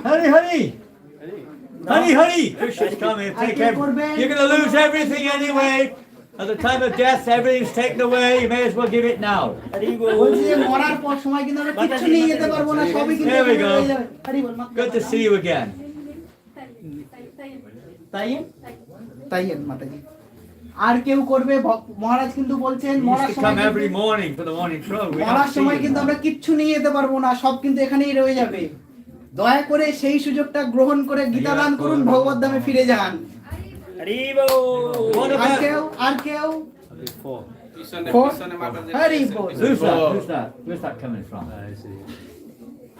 Hurry, hurry! Hurry, hurry! Krishna's coming. Take You're going to lose everything anyway. At the time of death, everything's taken away. You may as well give it now. বলছি যে মরার পর সময় কিন্তু আমরা কিচ্ছু নিয়ে যেতে পারবো না, সবই কিন্তু There we go. হয়ে যাবে। হরি বল। Good to see you again. তাইয়েন মাতাজি। আর কেউ করবে? মহারাজ কিন্তু বলছেন You মরার used to সময় come every morning for the morning program. We মরার don't see সময় you কিন্তু now. আমরা কিচ্ছু নিয়ে যেতে পারবো না, সব কিন্তু এখানেই রয়ে যাবে। দয়া করে সেই সুযোগটা গ্রহণ করে গীতা দান করুন, ভগবত ধামে ফিরে যান। Haribo. What আর about কেউ? আর কেউ? For Hari Bol. Who's that? Who's that? Where's that coming from?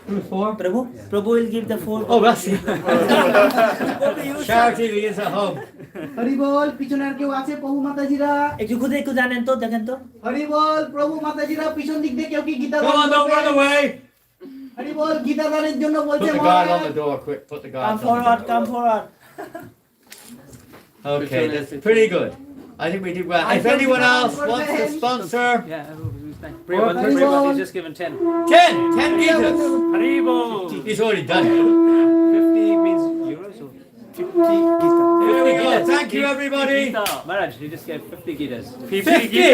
Who's for? Prabhu, Prabhu will give the 4. Oh, that's it. Prabhu, you Charity begins at home. Hari বল, পিছনে আর কেউ আছে প্রভু মাতাজিরা? একটু খুদে একটু জানেন তো, দেখেন তো। হরি বল, প্রভু মাতাজিরা পিছন দিক দিয়ে কেউ কি Gita Come on, don't run away. Hari বল, গীতা দানের জন্য Put বলছে the guard on Maharaj. the door, quick. Put the guard Come on the forward, door. come forward. Okay, that's pretty good. I think we did well. If anyone else wants to sponsor, Yeah, Prabhupada just given 10. 10 Gitas. Haribo! He's already done it. 50 means euros or? 50 Gita. Here we go. Thank you, everybody. Gita. Maharaj, you just gave 50 Gitas. 50.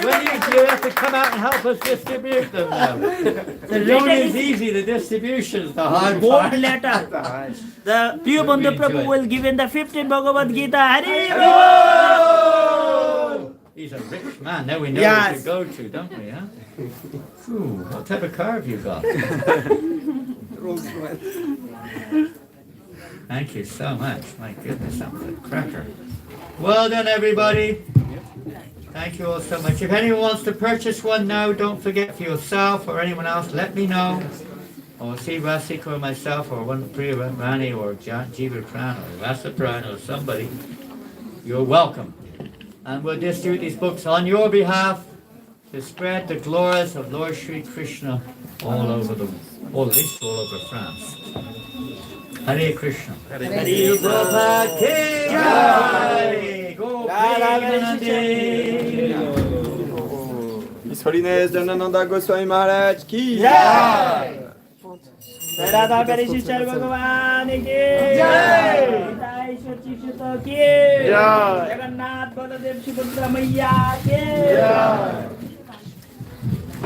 When you have to come out and help us distribute them now. The loan is easy, the distribution is the hard Bold part. letter. The pure Bandhu Really Prabhu enjoy it. will give in the 15 Bhagavad Gita. Haribo! He's a rich man. Now we know Yes. where to go to, don't we, huh? Ooh, what type of car have you got? Thank you so much. My goodness, that was a cracker. Well done, everybody. Thank you all so much. If anyone wants to purchase one now, don't forget for yourself or anyone else, let me know. Or see Rasika or myself or one Priya Rani or Jiva Pran or Rasa Pran or somebody. You're welcome. And we'll distribute these books on your behalf to spread the glories of Lord Sri Krishna all over at least all over France. Hare Krishna. Hare Prabhupada ki jai. Go Janananda. His Holiness Janananda Goswami Maharaj ki Jai! Radha Parishishar Bhagavan ki Jai! Jai Shachi Shuto ki Jai! Jagannath Baladev Subhadra Maiya ki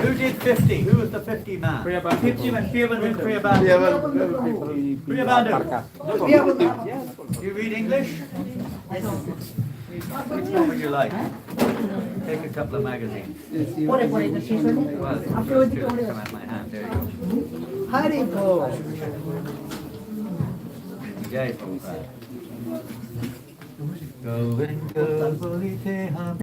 Who did 50? Who was the 50 man? 50 man, Priya Bandhu. Priya Bandhu. You read English? Which one would you like? Take a couple of magazines. Well, those two come out my hand. There you go. Hari ball. Jai Prabhupada. Govinda Bolite Ham.